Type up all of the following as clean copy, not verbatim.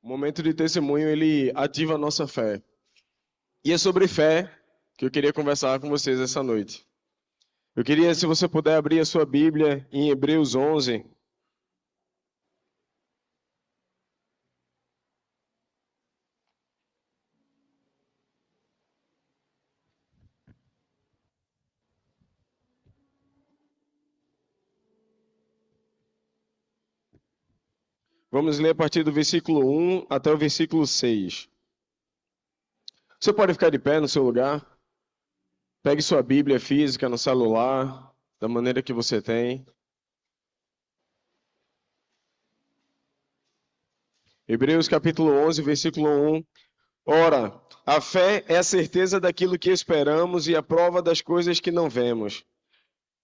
O momento de testemunho, ele ativa a nossa fé. E é sobre fé que eu queria conversar com vocês essa noite. Eu queria, se você puder, abrir a sua Bíblia em Hebreus 11. Vamos ler a partir do versículo 1 até o versículo 6. Você pode ficar de pé no seu lugar? Pegue sua Bíblia física no celular, da maneira que você tem. Hebreus capítulo 11, versículo 1. Ora, a fé é a certeza daquilo que esperamos e a prova das coisas que não vemos.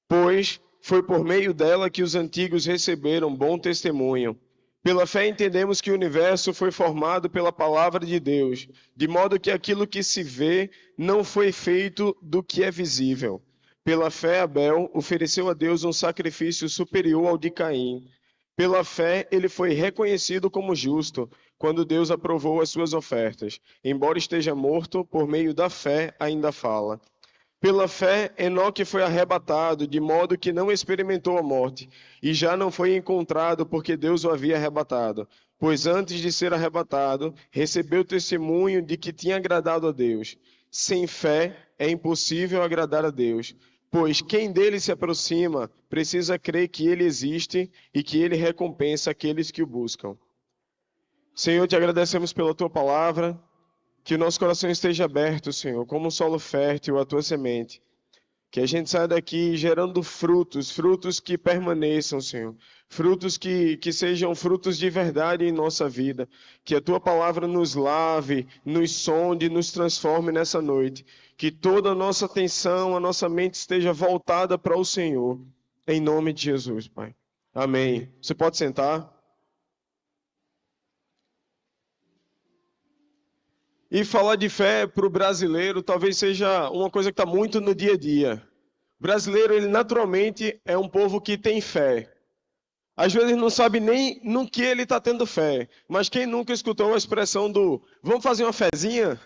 Pois foi por meio dela que os antigos receberam bom testemunho. Pela fé entendemos que o universo foi formado pela palavra de Deus, de modo que aquilo que se vê não foi feito do que é visível. Pela fé, Abel ofereceu a Deus um sacrifício superior ao de Caim. Pela fé, ele foi reconhecido como justo, quando Deus aprovou as suas ofertas. Embora esteja morto, por meio da fé ainda fala. Pela fé, Enoque foi arrebatado, de modo que não experimentou a morte, e já não foi encontrado porque Deus o havia arrebatado. Pois antes de ser arrebatado, recebeu testemunho de que tinha agradado a Deus. Sem fé, é impossível agradar a Deus, pois quem dele se aproxima precisa crer que ele existe e que ele recompensa aqueles que o buscam. Senhor, te agradecemos pela tua palavra. Que o nosso coração esteja aberto, Senhor, como um solo fértil à tua semente. Que a gente saia daqui gerando frutos, frutos que permaneçam, Senhor. Frutos que sejam frutos de verdade em nossa vida. Que a tua palavra nos lave, nos sonde, nos transforme nessa noite. Que toda a nossa atenção, a nossa mente esteja voltada para o Senhor. Em nome de Jesus, Pai. Amém. Você pode sentar? E falar de fé para o brasileiro talvez seja uma coisa que está muito no dia a dia. O brasileiro, ele naturalmente é um povo que tem fé. Às vezes não sabe nem no que ele está tendo fé. Mas quem nunca escutou a expressão do vamos fazer uma fezinha?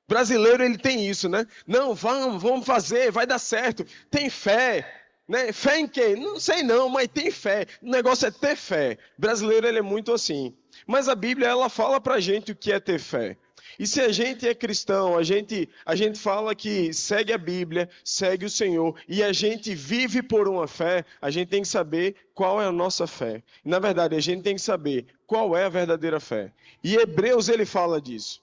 Brasileiro, ele tem isso, né? Não, vamos fazer, vai dar certo. Tem fé. Né? Fé em quê? Não sei não, mas tem fé. O negócio é ter fé. O brasileiro, ele é muito assim. Mas a Bíblia, ela fala pra gente o que é ter fé. E se a gente é cristão, a gente fala que segue a Bíblia, segue o Senhor, e a gente vive por uma fé, a gente tem que saber qual é a nossa fé. Na verdade, a gente tem que saber qual é a verdadeira fé. E Hebreus, ele fala disso.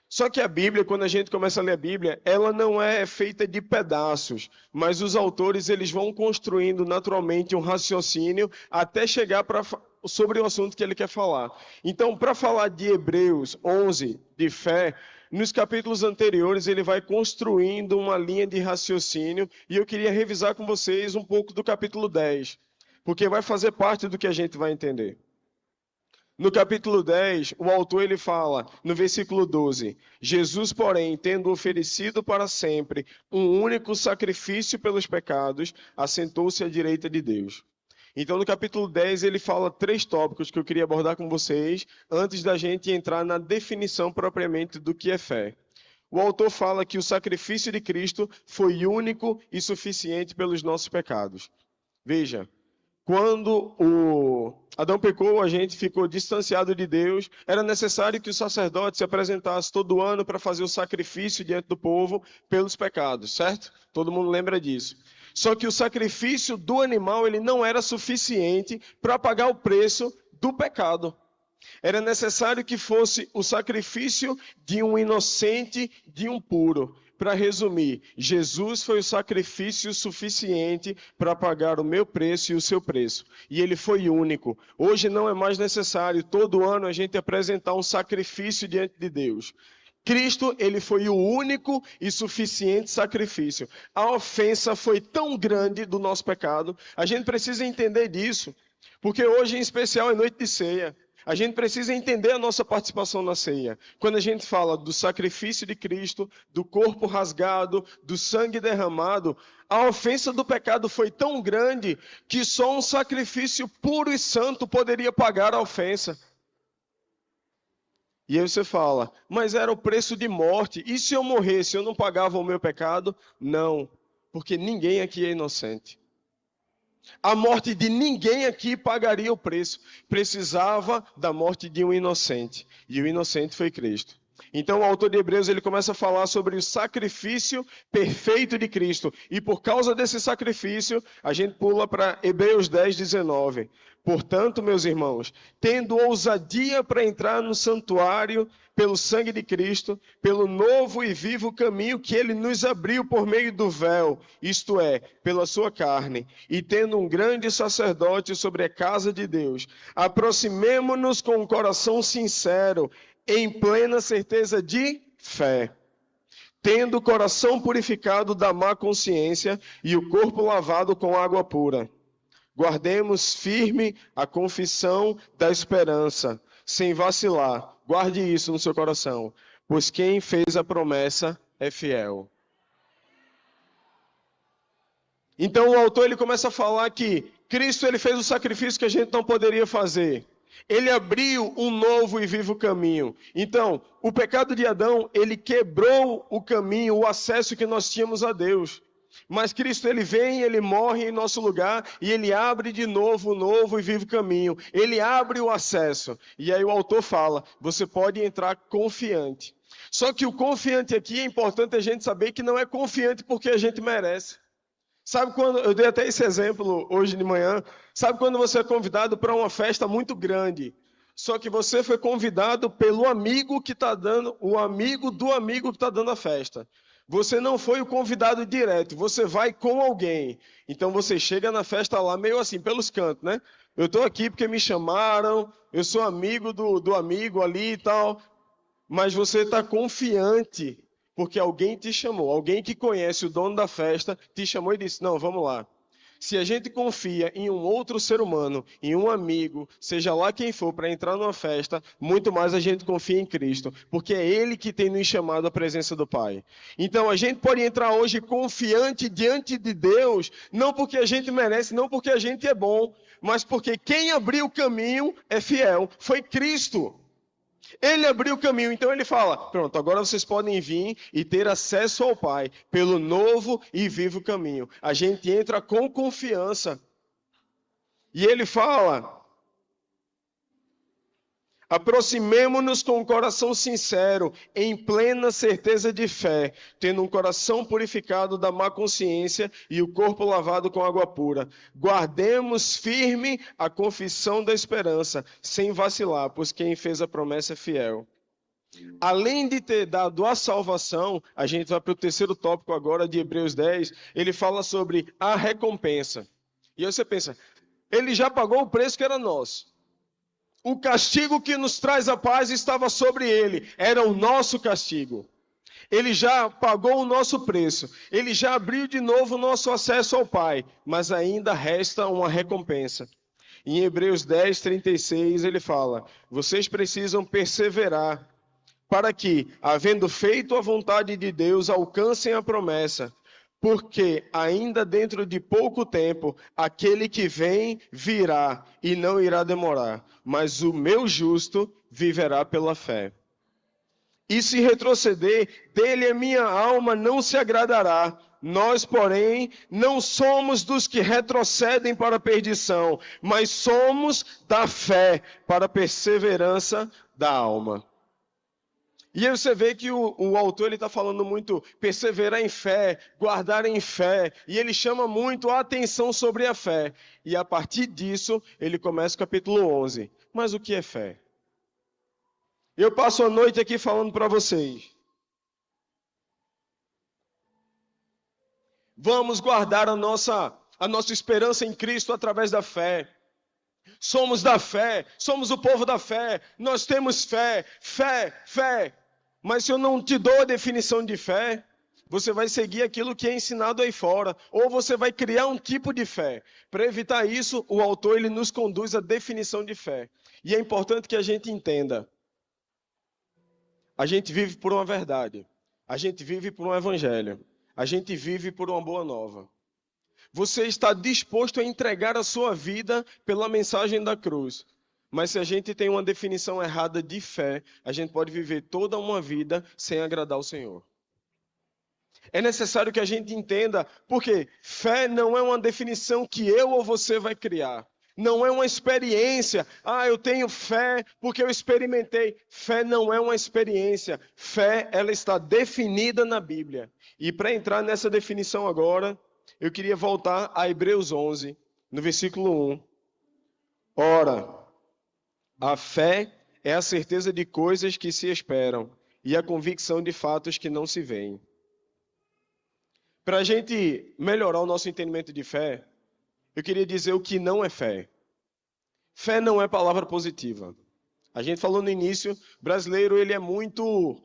Só que a Bíblia, quando a gente começa a ler a Bíblia, ela não é feita de pedaços, mas os autores eles vão construindo naturalmente um raciocínio até chegar sobre o assunto que ele quer falar. Então, para falar de Hebreus 11, de fé, nos capítulos anteriores ele vai construindo uma linha de raciocínio e eu queria revisar com vocês um pouco do capítulo 10, porque vai fazer parte do que a gente vai entender. No capítulo 10, o autor ele fala, no versículo 12, Jesus, porém, tendo oferecido para sempre um único sacrifício pelos pecados, assentou-se à direita de Deus. Então, no capítulo 10, ele fala 3 tópicos que eu queria abordar com vocês, antes da gente entrar na definição propriamente do que é fé. O autor fala que o sacrifício de Cristo foi único e suficiente pelos nossos pecados. Veja, quando Adão pecou, a gente ficou distanciado de Deus. Era necessário que o sacerdote se apresentasse todo ano para fazer o sacrifício diante do povo pelos pecados, certo? Todo mundo lembra disso. Só que o sacrifício do animal ele não era suficiente para pagar o preço do pecado. Era necessário que fosse o sacrifício de um inocente, de um puro. Para resumir, Jesus foi o sacrifício suficiente para pagar o meu preço e o seu preço. E ele foi único. Hoje não é mais necessário todo ano a gente apresentar um sacrifício diante de Deus. Cristo, ele foi o único e suficiente sacrifício. A ofensa foi tão grande do nosso pecado. A gente precisa entender disso. Porque hoje, em especial, é noite de ceia. A gente precisa entender a nossa participação na ceia. Quando a gente fala do sacrifício de Cristo, do corpo rasgado, do sangue derramado, a ofensa do pecado foi tão grande que só um sacrifício puro e santo poderia pagar a ofensa. E aí você fala, mas era o preço de morte. E se eu morresse, eu não pagava o meu pecado? Não, porque ninguém aqui é inocente. A morte de ninguém aqui pagaria o preço. Precisava da morte de um inocente. E o inocente foi Cristo. Então o autor de Hebreus ele começa a falar sobre o sacrifício perfeito de Cristo. E por causa desse sacrifício, a gente pula para Hebreus 10, 19. Portanto, meus irmãos, tendo ousadia para entrar no santuário pelo sangue de Cristo, pelo novo e vivo caminho que ele nos abriu por meio do véu, isto é, pela sua carne, e tendo um grande sacerdote sobre a casa de Deus, aproximemo-nos com um coração sincero, em plena certeza de fé, tendo o coração purificado da má consciência e o corpo lavado com água pura. Guardemos firme a confissão da esperança, sem vacilar. Guarde isso no seu coração, pois quem fez a promessa é fiel. Então o autor ele começa a falar que Cristo ele fez o sacrifício que a gente não poderia fazer. Ele abriu um novo e vivo caminho. Então, o pecado de Adão, ele quebrou o caminho, o acesso que nós tínhamos a Deus. Mas Cristo, ele vem, ele morre em nosso lugar e ele abre de novo um novo e vivo caminho. Ele abre o acesso. E aí o autor fala, você pode entrar confiante. Só que o confiante aqui é importante a gente saber que não é confiante porque a gente merece. Sabe quando, eu dei até esse exemplo hoje de manhã, sabe quando você é convidado para uma festa muito grande, só que você foi convidado pelo amigo que está dando, o amigo do amigo que está dando a festa. Você não foi o convidado direto, você vai com alguém. Então você chega na festa lá meio assim, pelos cantos, né? Eu estou aqui porque me chamaram, eu sou amigo do amigo ali e tal, mas você está confiante. Porque alguém te chamou, alguém que conhece o dono da festa, te chamou e disse, não, vamos lá. Se a gente confia em um outro ser humano, em um amigo, seja lá quem for, para entrar numa festa, muito mais a gente confia em Cristo, porque é Ele que tem nos chamado à presença do Pai. Então a gente pode entrar hoje confiante diante de Deus, não porque a gente merece, não porque a gente é bom, mas porque quem abriu o caminho é fiel, foi Cristo. Ele abriu o caminho, então ele fala, pronto, agora vocês podem vir e ter acesso ao Pai, pelo novo e vivo caminho. A gente entra com confiança. E ele fala, aproximemo-nos com um coração sincero, em plena certeza de fé, tendo um coração purificado da má consciência e o corpo lavado com água pura. Guardemos firme a confissão da esperança, sem vacilar, pois quem fez a promessa é fiel. Além de ter dado a salvação, a gente vai para o terceiro tópico agora de Hebreus 10, ele fala sobre a recompensa. E aí você pensa, ele já pagou o preço que era nosso. O castigo que nos traz a paz estava sobre ele, era o nosso castigo. Ele já pagou o nosso preço, ele já abriu de novo o nosso acesso ao Pai, mas ainda resta uma recompensa. Em Hebreus 10, 36, ele fala, vocês precisam perseverar, para que, havendo feito a vontade de Deus, alcancem a promessa. Porque ainda dentro de pouco tempo, aquele que vem virá e não irá demorar, mas o meu justo viverá pela fé. E se retroceder, dele a minha alma não se agradará. Nós, porém, não somos dos que retrocedem para a perdição, mas somos da fé para a perseverança da alma. E aí você vê que o autor está falando muito perseverar em fé, guardar em fé, e ele chama muito a atenção sobre a fé. E a partir disso, ele começa o capítulo 11. Mas o que é fé? Eu passo a noite aqui falando para vocês. Vamos guardar a nossa esperança em Cristo através da fé. Somos da fé, somos o povo da fé, nós temos fé, fé, fé. Mas se eu não te dou a definição de fé, você vai seguir aquilo que é ensinado aí fora, ou você vai criar um tipo de fé. Para evitar isso, o autor ele nos conduz à definição de fé. E é importante que a gente entenda. A gente vive por uma verdade. A gente vive por um evangelho. A gente vive por uma boa nova. Você está disposto a entregar a sua vida pela mensagem da cruz. Mas se a gente tem uma definição errada de fé, a gente pode viver toda uma vida sem agradar o Senhor. É necessário que a gente entenda, porque fé não é uma definição que eu ou você vai criar. Não é uma experiência. Ah, eu tenho fé porque eu experimentei. Fé não é uma experiência. Fé, ela está definida na Bíblia. E para entrar nessa definição agora, eu queria voltar a Hebreus 11, no versículo 1. Ora, a fé é a certeza de coisas que se esperam e a convicção de fatos que não se veem. Para a gente melhorar o nosso entendimento de fé, eu queria dizer o que não é fé. Fé não é palavra positiva. A gente falou no início, brasileiro ele é muito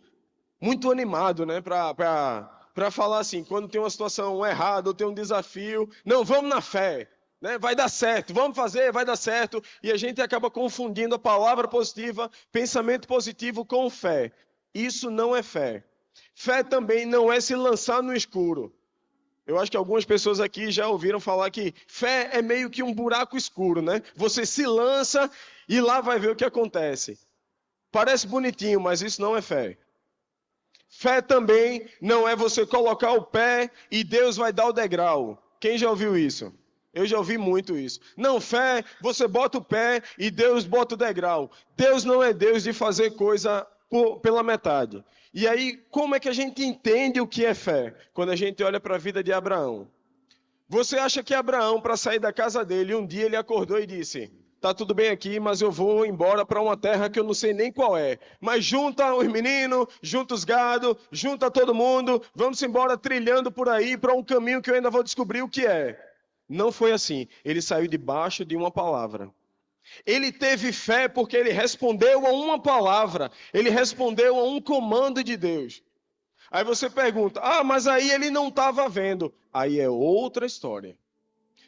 animado, né, para falar assim, quando tem uma situação errada ou tem um desafio, não, vamos na fé, né, vai dar certo, vamos fazer, vai dar certo, e a gente acaba confundindo a palavra positiva, pensamento positivo com fé. Isso não é fé. Fé também não é se lançar no escuro. Eu acho que algumas pessoas aqui já ouviram falar que fé é meio que um buraco escuro, né? Você se lança e lá vai ver o que acontece. Parece bonitinho, mas isso não é fé. Fé também não é você colocar o pé e Deus vai dar o degrau. Quem já ouviu isso? Eu já ouvi muito isso. Não, fé, você bota o pé e Deus bota o degrau. Deus não é Deus de fazer coisa pela metade. E aí, como é que a gente entende o que é fé? Quando a gente olha para a vida de Abraão. Você acha que Abraão, para sair da casa dele, um dia ele acordou e disse: tá tudo bem aqui, mas eu vou embora para uma terra que eu não sei nem qual é. Mas junta os meninos, junta os gado, junta todo mundo, vamos embora trilhando por aí para um caminho que eu ainda vou descobrir o que é. Não foi assim. Ele saiu debaixo de uma palavra. Ele teve fé porque ele respondeu a uma palavra. Ele respondeu a um comando de Deus. Aí você pergunta, mas aí ele não estava vendo. Aí é outra história.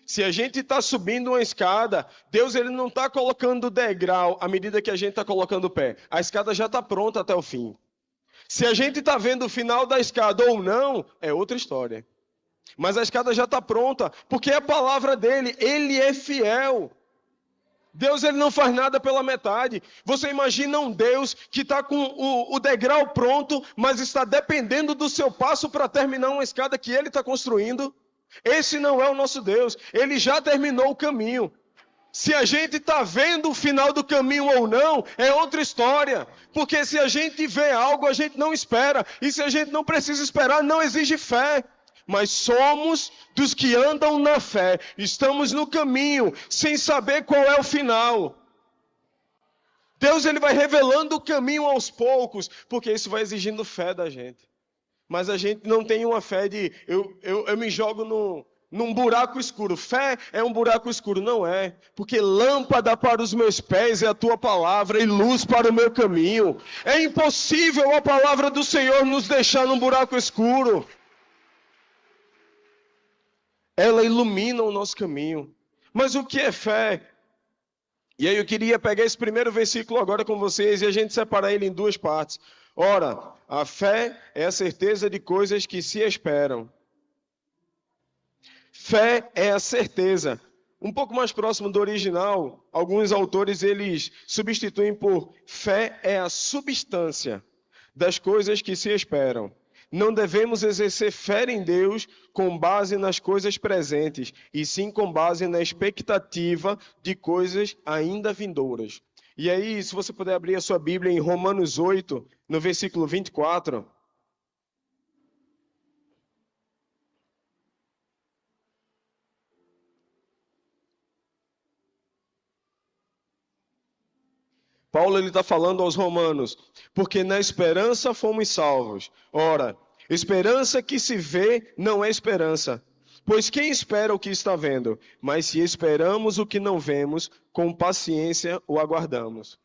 Se a gente está subindo uma escada, Deus ele não está colocando degrau à medida que a gente está colocando o pé. A escada já está pronta até o fim. Se a gente está vendo o final da escada ou não, é outra história. Mas a escada já está pronta, porque é a palavra dele, ele é fiel. Deus ele não faz nada pela metade. Você imagina um Deus que está com o degrau pronto, mas está dependendo do seu passo para terminar uma escada que ele está construindo? Esse não é o nosso Deus. Ele já terminou o caminho. Se a gente está vendo o final do caminho ou não, é outra história. Porque se a gente vê algo, a gente não espera. E se a gente não precisa esperar, não exige fé. Mas somos dos que andam na fé. Estamos no caminho, sem saber qual é o final. Deus ele vai revelando o caminho aos poucos, porque isso vai exigindo fé da gente. Mas a gente não tem uma fé de eu me jogo num buraco escuro. Fé é um buraco escuro. Não é. Porque lâmpada para os meus pés é a tua palavra e luz para o meu caminho. É impossível a palavra do Senhor nos deixar num buraco escuro. Ela ilumina o nosso caminho. Mas o que é fé? E aí eu queria pegar esse primeiro versículo agora com vocês e a gente separar ele em duas partes. Ora, a fé é a certeza de coisas que se esperam. Fé é a certeza. Um pouco mais próximo do original, alguns autores eles substituem por fé é a substância das coisas que se esperam. Não devemos exercer fé em Deus com base nas coisas presentes, e sim com base na expectativa de coisas ainda vindouras. E aí, se você puder abrir a sua Bíblia em Romanos 8, no versículo 24. Paulo está falando aos romanos, porque na esperança fomos salvos. Ora, esperança que se vê não é esperança. Pois quem espera o que está vendo? Mas se esperamos o que não vemos, com paciência o aguardamos.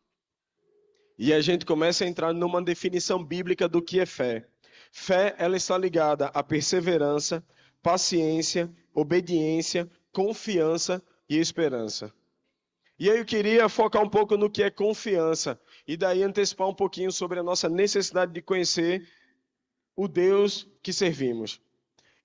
E a gente começa a entrar numa definição bíblica do que é fé. Fé, ela está ligada à perseverança, paciência, obediência, confiança e esperança. E aí eu queria focar um pouco no que é confiança, e daí antecipar um pouquinho sobre a nossa necessidade de conhecer o Deus que servimos.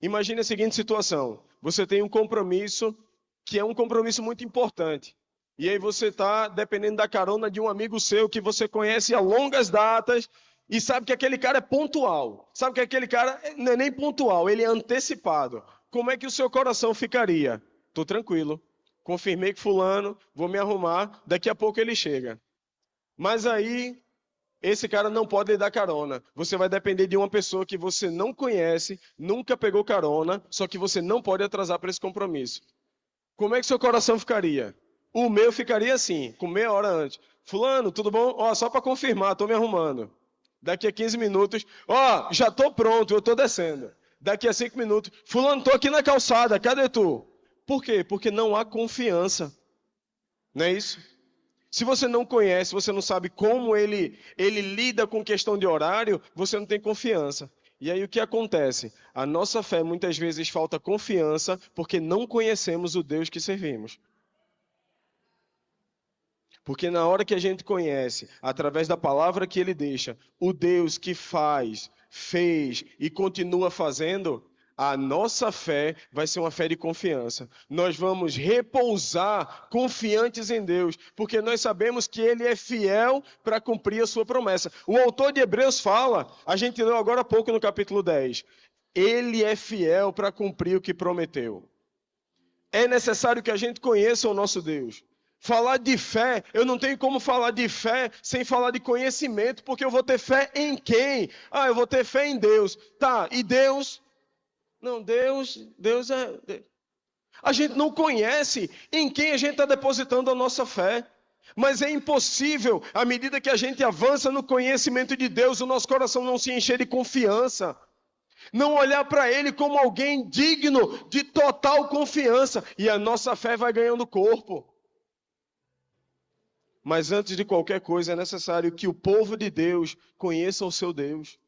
Imagine a seguinte situação, você tem um compromisso, que é um compromisso muito importante. E aí você está dependendo da carona de um amigo seu que você conhece há longas datas e sabe que aquele cara é pontual. Sabe que aquele cara não é nem pontual, ele é antecipado. Como é que o seu coração ficaria? Estou tranquilo. Confirmei que fulano, vou me arrumar, daqui a pouco ele chega. Mas aí, esse cara não pode lhe dar carona. Você vai depender de uma pessoa que você não conhece, nunca pegou carona, só que você não pode atrasar para esse compromisso. Como é que seu coração ficaria? O meu ficaria assim, com meia hora antes. Fulano, tudo bom? Ó, só para confirmar, estou me arrumando. Daqui a 15 minutos, ó, já estou pronto, eu estou descendo. Daqui a 5 minutos, fulano, estou aqui na calçada, cadê tu? Por quê? Porque não há confiança. Não é isso? Se você não conhece, você não sabe como ele lida com questão de horário, você não tem confiança. E aí o que acontece? A nossa fé muitas vezes falta confiança porque não conhecemos o Deus que servimos. Porque na hora que a gente conhece, através da palavra que ele deixa, o Deus que faz, fez e continua fazendo, a nossa fé vai ser uma fé de confiança. Nós vamos repousar confiantes em Deus, porque nós sabemos que ele é fiel para cumprir a sua promessa. O autor de Hebreus fala, a gente leu agora há pouco no capítulo 10, ele é fiel para cumprir o que prometeu. É necessário que a gente conheça o nosso Deus. Falar de fé, eu não tenho como falar de fé sem falar de conhecimento, porque eu vou ter fé em quem? Ah, eu vou ter fé em Deus. Tá, e Deus? Não, Deus é... A gente não conhece em quem a gente está depositando a nossa fé. Mas é impossível, à medida que a gente avança no conhecimento de Deus, o nosso coração não se encher de confiança. Não olhar para Ele como alguém digno de total confiança. E a nossa fé vai ganhando corpo. Mas antes de qualquer coisa, é necessário que o povo de Deus conheça o seu Deus.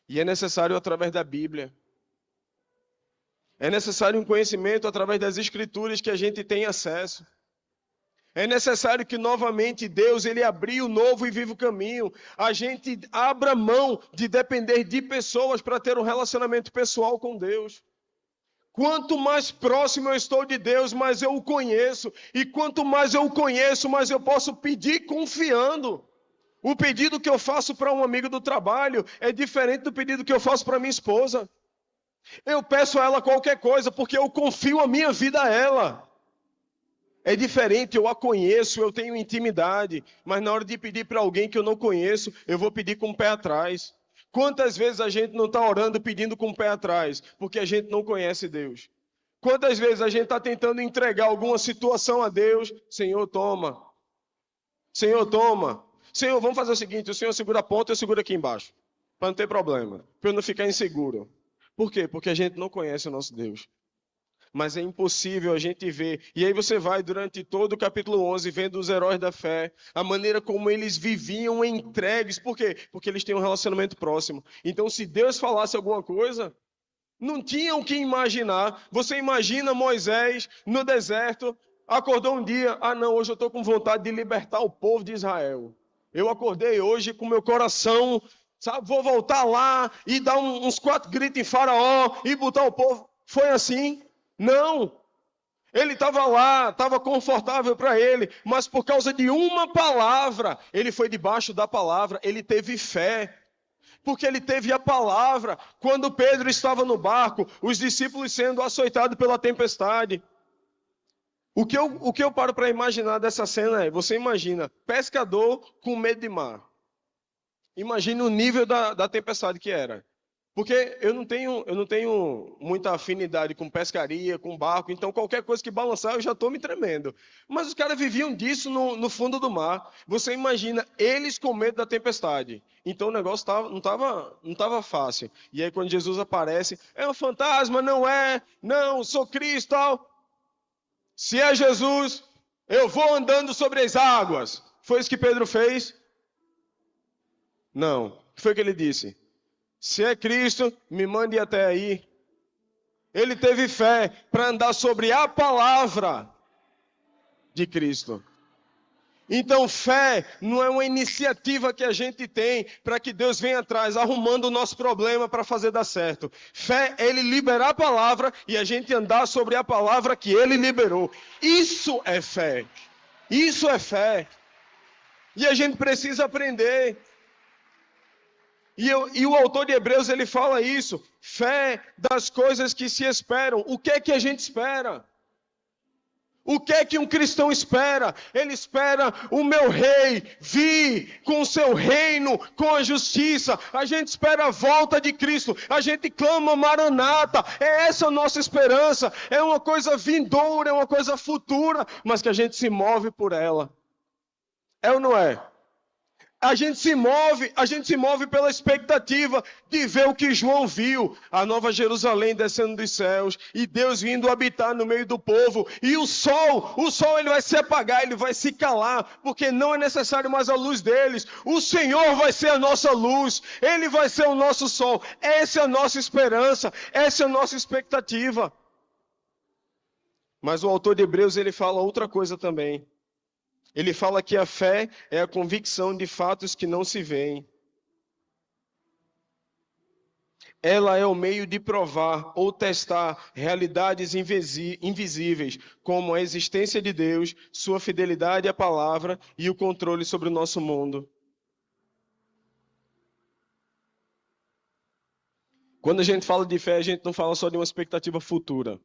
E é necessário através da Bíblia. É necessário um conhecimento através das Escrituras que a gente tem acesso. É necessário que novamente Deus, Ele abriu o novo e vivo caminho. A gente abra mão de depender de pessoas para ter um relacionamento pessoal com Deus. Quanto mais próximo eu estou de Deus, mais eu o conheço. E quanto mais eu o conheço, mais eu posso pedir confiando. O pedido que eu faço para um amigo do trabalho é diferente do pedido que eu faço para minha esposa. Eu peço a ela qualquer coisa porque eu confio a minha vida a ela. É diferente, eu a conheço, eu tenho intimidade. Mas na hora de pedir para alguém que eu não conheço, eu vou pedir com o pé atrás. Quantas vezes a gente não está orando pedindo com o pé atrás? Porque a gente não conhece Deus. Quantas vezes a gente está tentando entregar alguma situação a Deus? Senhor, toma. Senhor, toma. Senhor, vamos fazer o seguinte, o Senhor segura a ponta e eu seguro aqui embaixo. Para não ter problema. Para eu não ficar inseguro. Por quê? Porque a gente não conhece o nosso Deus. Mas é impossível a gente ver. E aí você vai durante todo o capítulo 11 vendo os heróis da fé, a maneira como eles viviam entregues. Por quê? Porque eles têm um relacionamento próximo. Então se Deus falasse alguma coisa, não tinham o que imaginar. Você imagina Moisés no deserto, acordou um dia, não, hoje eu estou com vontade de libertar o povo de Israel. Eu acordei hoje com meu coração, sabe, vou voltar lá e dar uns 4 gritos em Faraó e botar o povo. Foi assim? Não, ele estava lá, estava confortável para ele, mas por causa de uma palavra, ele foi debaixo da palavra, ele teve fé, porque ele teve a palavra. Quando Pedro estava no barco, os discípulos sendo açoitados pela tempestade, o que eu paro para imaginar dessa cena é, você imagina, pescador com medo de mar, imagina o nível da tempestade que era. Porque eu não tenho muita afinidade com pescaria, com barco, então qualquer coisa que balançar eu já estou me tremendo. Mas os caras viviam disso no fundo do mar. Você imagina eles com medo da tempestade. Então o negócio não tava fácil. E aí quando Jesus aparece, é um fantasma, não, sou Cristo, tal. Se é Jesus, eu vou andando sobre as águas. Foi isso que Pedro fez? Não. O que foi que ele disse? Se é Cristo, me mande até aí. Ele teve fé para andar sobre a palavra de Cristo. Então, fé não é uma iniciativa que a gente tem para que Deus venha atrás, arrumando o nosso problema para fazer dar certo. Fé é Ele liberar a palavra e a gente andar sobre a palavra que Ele liberou. Isso é fé. Isso é fé. E a gente precisa aprender. E o autor de Hebreus, ele fala isso. Fé das coisas que se esperam. O que é que a gente espera? O que é que um cristão espera? Ele espera o meu rei vir com o seu reino, com a justiça. A gente espera a volta de Cristo. A gente clama Maranata. É essa a nossa esperança. É uma coisa vindoura, é uma coisa futura, mas que a gente se move por ela. É ou não é? A gente se move pela expectativa de ver o que João viu, a Nova Jerusalém descendo dos céus, e Deus vindo habitar no meio do povo, e o sol ele vai se apagar, ele vai se calar, porque não é necessário mais a luz deles. O Senhor vai ser a nossa luz, Ele vai ser o nosso sol. Essa é a nossa esperança, essa é a nossa expectativa. Mas o autor de Hebreus, ele fala outra coisa também. Ele fala que a fé é a convicção de fatos que não se veem. Ela é o meio de provar ou testar realidades invisíveis, como a existência de Deus, sua fidelidade à palavra e o controle sobre o nosso mundo. Quando a gente fala de fé, a gente não fala só de uma expectativa futura.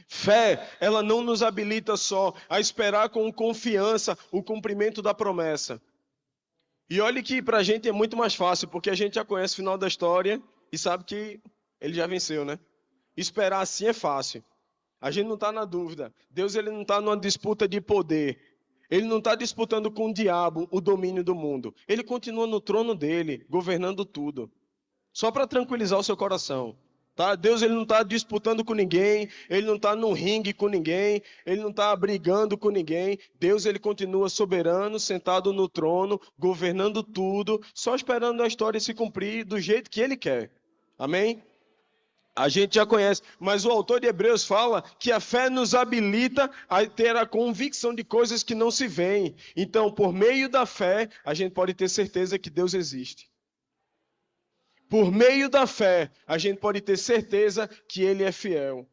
Fé, ela não nos habilita só a esperar com confiança o cumprimento da promessa. E olhe que para a gente é muito mais fácil, porque a gente já conhece o final da história e sabe que ele já venceu, né? Esperar assim é fácil. A gente não está na dúvida. Deus, ele não está numa disputa de poder. Ele não está disputando com o diabo o domínio do mundo. Ele continua no trono dele, governando tudo. Só para tranquilizar o seu coração. Tá? Deus, ele não está disputando com ninguém, ele não está num ringue com ninguém, ele não está brigando com ninguém. Deus, ele continua soberano, sentado no trono, governando tudo, só esperando a história se cumprir do jeito que ele quer. Amém? A gente já conhece, mas o autor de Hebreus fala que a fé nos habilita a ter a convicção de coisas que não se veem. Então, por meio da fé, a gente pode ter certeza que Deus existe. Por meio da fé, a gente pode ter certeza que Ele é fiel.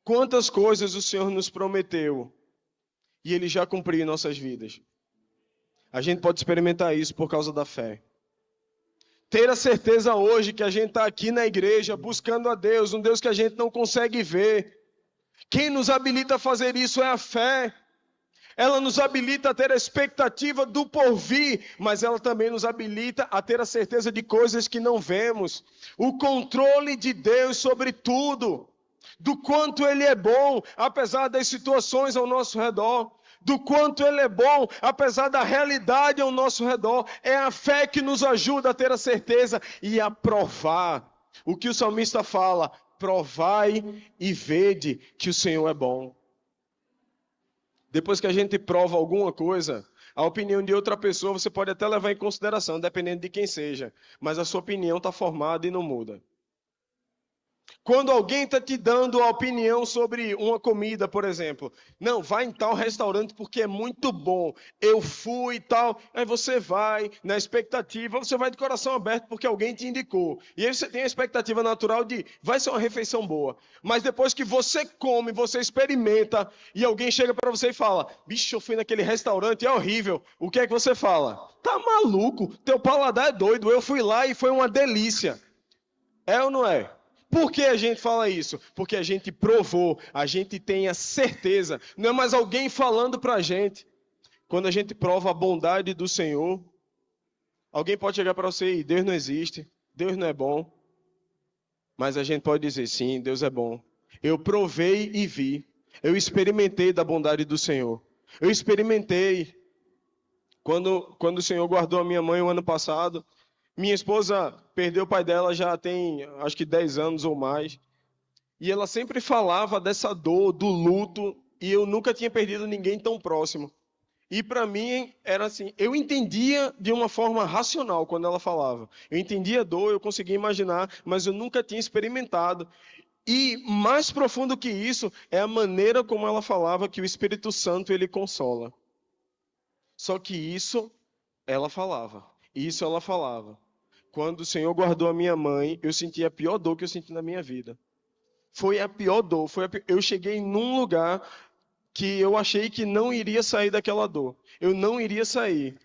Quantas coisas o Senhor nos prometeu e Ele já cumpriu em nossas vidas. A gente pode experimentar isso por causa da fé. Ter a certeza hoje que a gente está aqui na igreja buscando a Deus, um Deus que a gente não consegue ver. Quem nos habilita a fazer isso é a fé. Ela nos habilita a ter a expectativa do porvir, mas ela também nos habilita a ter a certeza de coisas que não vemos. O controle de Deus sobre tudo, do quanto Ele é bom, apesar das situações ao nosso redor, do quanto Ele é bom, apesar da realidade ao nosso redor. É a fé que nos ajuda a ter a certeza e a provar. O que o salmista fala, provai e vede que o Senhor é bom. Depois que a gente prova alguma coisa, a opinião de outra pessoa você pode até levar em consideração, dependendo de quem seja. Mas a sua opinião está formada e não muda. Quando alguém está te dando a opinião sobre uma comida, por exemplo. Não, vai em tal restaurante porque é muito bom. Eu fui e tal. Aí você vai na expectativa, você vai de coração aberto porque alguém te indicou. E aí você tem a expectativa natural de vai ser uma refeição boa. Mas depois que você come, você experimenta e alguém chega para você e fala, bicho, eu fui naquele restaurante, é horrível. O que é que você fala? Tá maluco, teu paladar é doido. Eu fui lá e foi uma delícia. É ou não é? Por que a gente fala isso? Porque a gente provou, a gente tem a certeza. Não é mais alguém falando para a gente. Quando a gente prova a bondade do Senhor, alguém pode chegar para você e Deus não existe, Deus não é bom. Mas a gente pode dizer, sim, Deus é bom. Eu provei e vi. Eu experimentei da bondade do Senhor. Eu experimentei. Quando o Senhor guardou a minha mãe o ano passado, minha esposa perdeu o pai dela já tem, acho que 10 anos ou mais. E ela sempre falava dessa dor, do luto, e eu nunca tinha perdido ninguém tão próximo. E para mim era assim, eu entendia de uma forma racional quando ela falava. Eu entendia a dor, eu conseguia imaginar, mas eu nunca tinha experimentado. E mais profundo que isso é a maneira como ela falava que o Espírito Santo ele consola. Só que isso ela falava. Isso ela falava. Quando o Senhor guardou a minha mãe, eu senti a pior dor que eu senti na minha vida. Foi a pior dor. Eu cheguei num lugar que eu achei que não iria sair daquela dor. Eu não iria sair.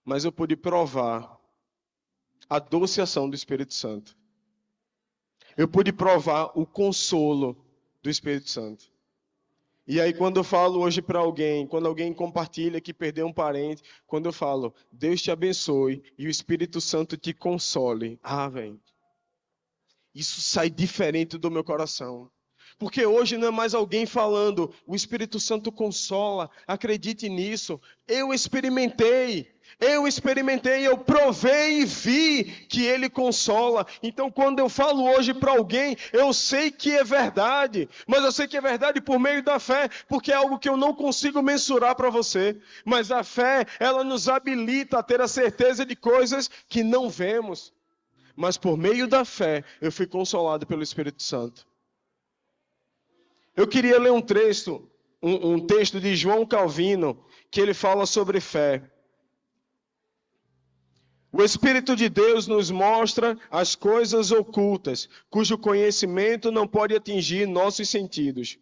Mas eu pude provar a doce ação do Espírito Santo. Eu pude provar o consolo do Espírito Santo. E aí quando eu falo hoje para alguém, quando alguém compartilha que perdeu um parente, quando eu falo, Deus te abençoe e o Espírito Santo te console. Ah, velho. Isso sai diferente do meu coração. Porque hoje não é mais alguém falando, o Espírito Santo consola, acredite nisso. Eu experimentei, eu provei e vi que Ele consola. Então quando eu falo hoje para alguém, eu sei que é verdade. Mas eu sei que é verdade por meio da fé, porque é algo que eu não consigo mensurar para você. Mas a fé, ela nos habilita a ter a certeza de coisas que não vemos. Mas por meio da fé, eu fui consolado pelo Espírito Santo. Eu queria ler um texto de João Calvino, que ele fala sobre fé. O Espírito de Deus nos mostra as coisas ocultas, cujo conhecimento não pode atingir nossos sentidos.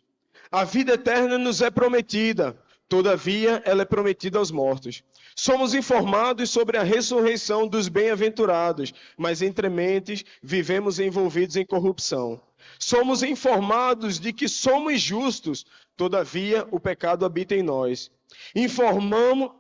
A vida eterna nos é prometida, todavia ela é prometida aos mortos. Somos informados sobre a ressurreição dos bem-aventurados, mas entre mentes vivemos envolvidos em corrupção. Somos informados de que somos justos, todavia o pecado habita em nós.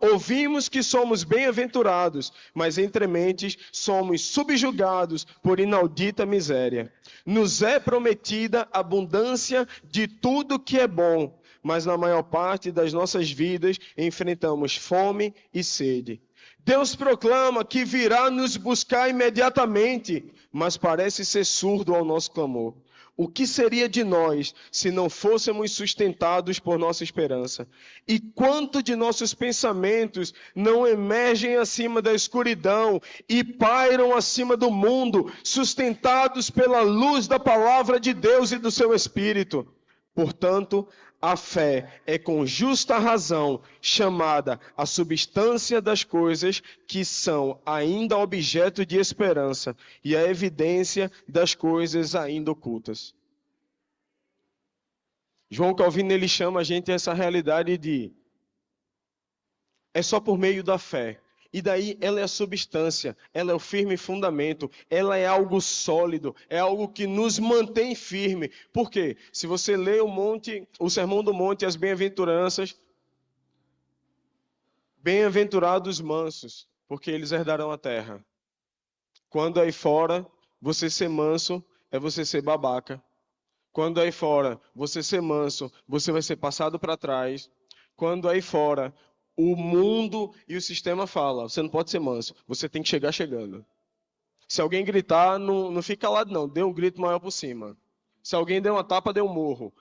Ouvimos que somos bem-aventurados, mas entre mentes somos subjugados por inaudita miséria. Nos é prometida abundância de tudo que é bom, mas na maior parte das nossas vidas enfrentamos fome e sede. Deus proclama que virá nos buscar imediatamente, mas parece ser surdo ao nosso clamor. O que seria de nós se não fôssemos sustentados por nossa esperança? E quanto de nossos pensamentos não emergem acima da escuridão e pairam acima do mundo, sustentados pela luz da palavra de Deus e do seu Espírito? Portanto, a fé é com justa razão chamada a substância das coisas que são ainda objeto de esperança e a evidência das coisas ainda ocultas. João Calvino ele chama a gente a essa realidade de é só por meio da fé. E daí ela é a substância, ela é o firme fundamento, ela é algo sólido, é algo que nos mantém firme. Por quê? Se você lê o Sermão do Monte, as bem-aventuranças, bem-aventurados mansos, porque eles herdarão a terra. Quando aí fora você ser manso, é você ser babaca. Quando aí fora você ser manso, você vai ser passado para trás. Quando aí fora o mundo e o sistema falam, você não pode ser manso, você tem que chegar chegando. Se alguém gritar, não fica calado não, dê um grito maior por cima. Se alguém der uma tapa, dê um morro.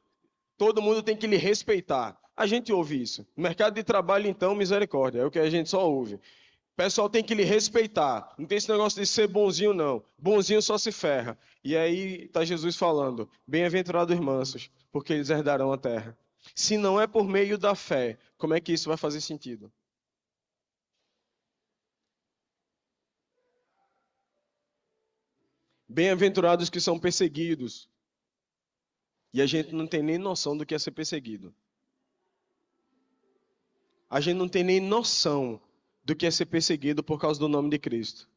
Todo mundo tem que lhe respeitar. A gente ouve isso. No mercado de trabalho, então, misericórdia, é o que a gente só ouve. O pessoal tem que lhe respeitar. Não tem esse negócio de ser bonzinho, não. Bonzinho só se ferra. E aí está Jesus falando, bem-aventurados os mansos, porque eles herdarão a terra. Se não é por meio da fé, como é que isso vai fazer sentido? Bem-aventurados que são perseguidos. E a gente não tem nem noção do que é ser perseguido. A gente não tem nem noção do que é ser perseguido por causa do nome de Cristo.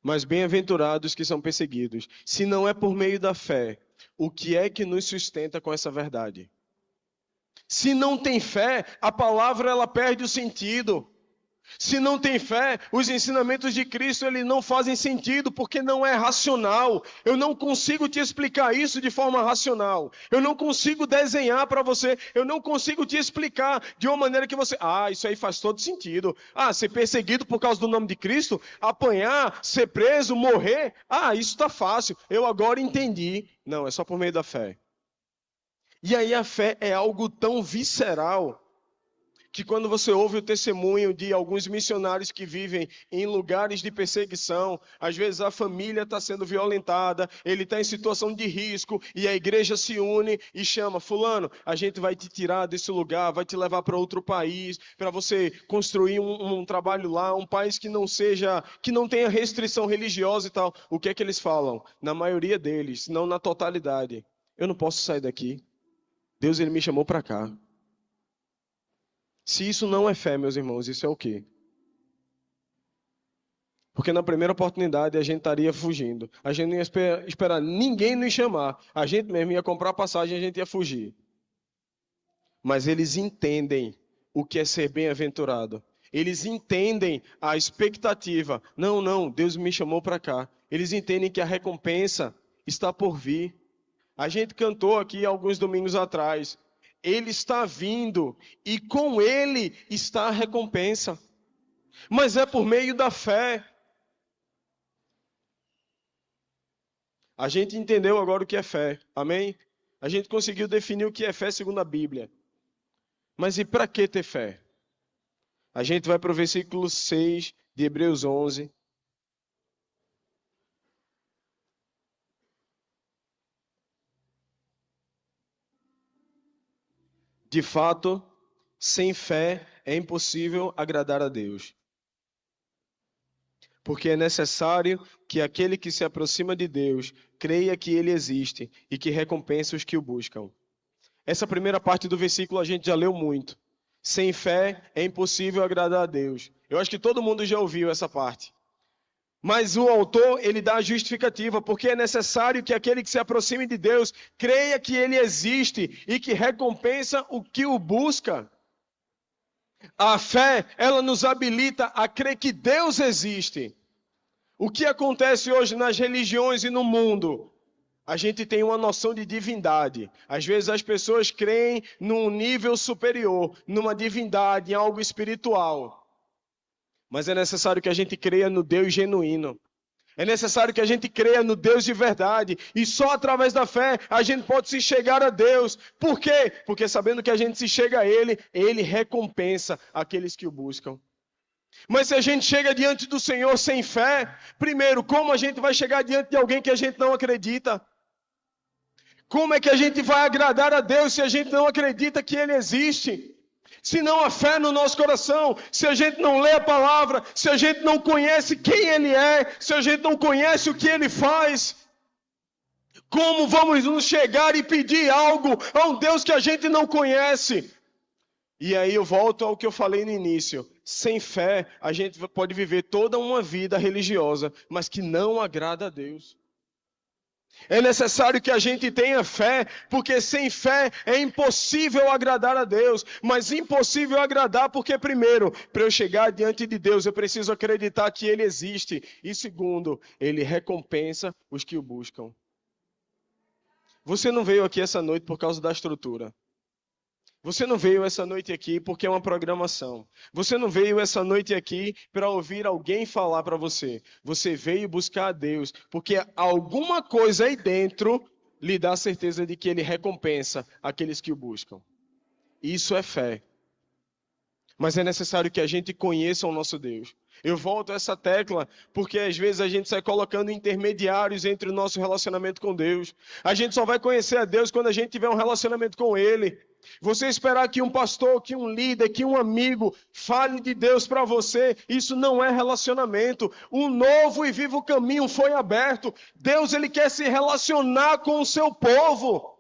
Mas bem-aventurados que são perseguidos. Se não é por meio da fé, o que é que nos sustenta com essa verdade? Se não tem fé, a palavra ela perde o sentido. Se não tem fé, os ensinamentos de Cristo eles não fazem sentido porque não é racional. Eu não consigo te explicar isso de forma racional. Eu não consigo desenhar para você. Eu não consigo te explicar de uma maneira que você... isso aí faz todo sentido. Ser perseguido por causa do nome de Cristo, apanhar, ser preso, morrer. Isso está fácil. Eu agora entendi. Não, é só por meio da fé. E aí a fé é algo tão visceral Que quando você ouve o testemunho de alguns missionários que vivem em lugares de perseguição, às vezes a família está sendo violentada, ele está em situação de risco, e a igreja se une e chama: fulano, a gente vai te tirar desse lugar, vai te levar para outro país, para você construir um trabalho lá, um país que não tenha restrição religiosa e tal. O que é que eles falam? Na maioria deles, não na totalidade: eu não posso sair daqui. Deus, ele me chamou para cá. Se isso não é fé, meus irmãos, isso é o quê? Porque na primeira oportunidade a gente estaria fugindo. A gente não ia esperar ninguém nos chamar. A gente mesmo ia comprar passagem e a gente ia fugir. Mas eles entendem o que é ser bem-aventurado. Eles entendem a expectativa. Não, Deus me chamou para cá. Eles entendem que a recompensa está por vir. A gente cantou aqui alguns domingos atrás: ele está vindo e com ele está a recompensa. Mas é por meio da fé. A gente entendeu agora o que é fé. Amém? A gente conseguiu definir o que é fé segundo a Bíblia. Mas e para que ter fé? A gente vai para o versículo 6 de Hebreus 11. De fato, sem fé é impossível agradar a Deus. Porque é necessário que aquele que se aproxima de Deus creia que Ele existe e que recompensa os que o buscam. Essa primeira parte do versículo a gente já leu muito. Sem fé é impossível agradar a Deus. Eu acho que todo mundo já ouviu essa parte. Mas o autor, ele dá a justificativa, porque é necessário que aquele que se aproxime de Deus creia que Ele existe e que recompensa o que o busca. A fé, ela nos habilita a crer que Deus existe. O que acontece hoje nas religiões e no mundo? A gente tem uma noção de divindade. Às vezes as pessoas creem num nível superior, numa divindade, em algo espiritual. Mas é necessário que a gente creia no Deus genuíno. É necessário que a gente creia no Deus de verdade. E só através da fé a gente pode se chegar a Deus. Por quê? Porque sabendo que a gente se chega a Ele, Ele recompensa aqueles que o buscam. Mas se a gente chega diante do Senhor sem fé, primeiro, como a gente vai chegar diante de alguém que a gente não acredita? Como é que a gente vai agradar a Deus se a gente não acredita que Ele existe? Se não há fé no nosso coração, se a gente não lê a palavra, se a gente não conhece quem Ele é, se a gente não conhece o que Ele faz, como vamos nos chegar e pedir algo a um Deus que a gente não conhece? E aí eu volto ao que eu falei no início. Sem fé, a gente pode viver toda uma vida religiosa, mas que não agrada a Deus. É necessário que a gente tenha fé, porque sem fé é impossível agradar a Deus. Mas impossível agradar porque, primeiro, para eu chegar diante de Deus, eu preciso acreditar que Ele existe. E segundo, Ele recompensa os que o buscam. Você não veio aqui essa noite por causa da estrutura. Você não veio essa noite aqui porque é uma programação. Você não veio essa noite aqui para ouvir alguém falar para você. Você veio buscar a Deus porque alguma coisa aí dentro lhe dá a certeza de que Ele recompensa aqueles que o buscam. Isso é fé. Mas é necessário que a gente conheça o nosso Deus. Eu volto a essa tecla porque às vezes a gente sai colocando intermediários entre o nosso relacionamento com Deus. A gente só vai conhecer a Deus quando a gente tiver um relacionamento com Ele. Você esperar que um pastor, que um líder, que um amigo fale de Deus para você, isso não é relacionamento. Um novo e vivo caminho foi aberto. Deus, Ele quer se relacionar com o seu povo.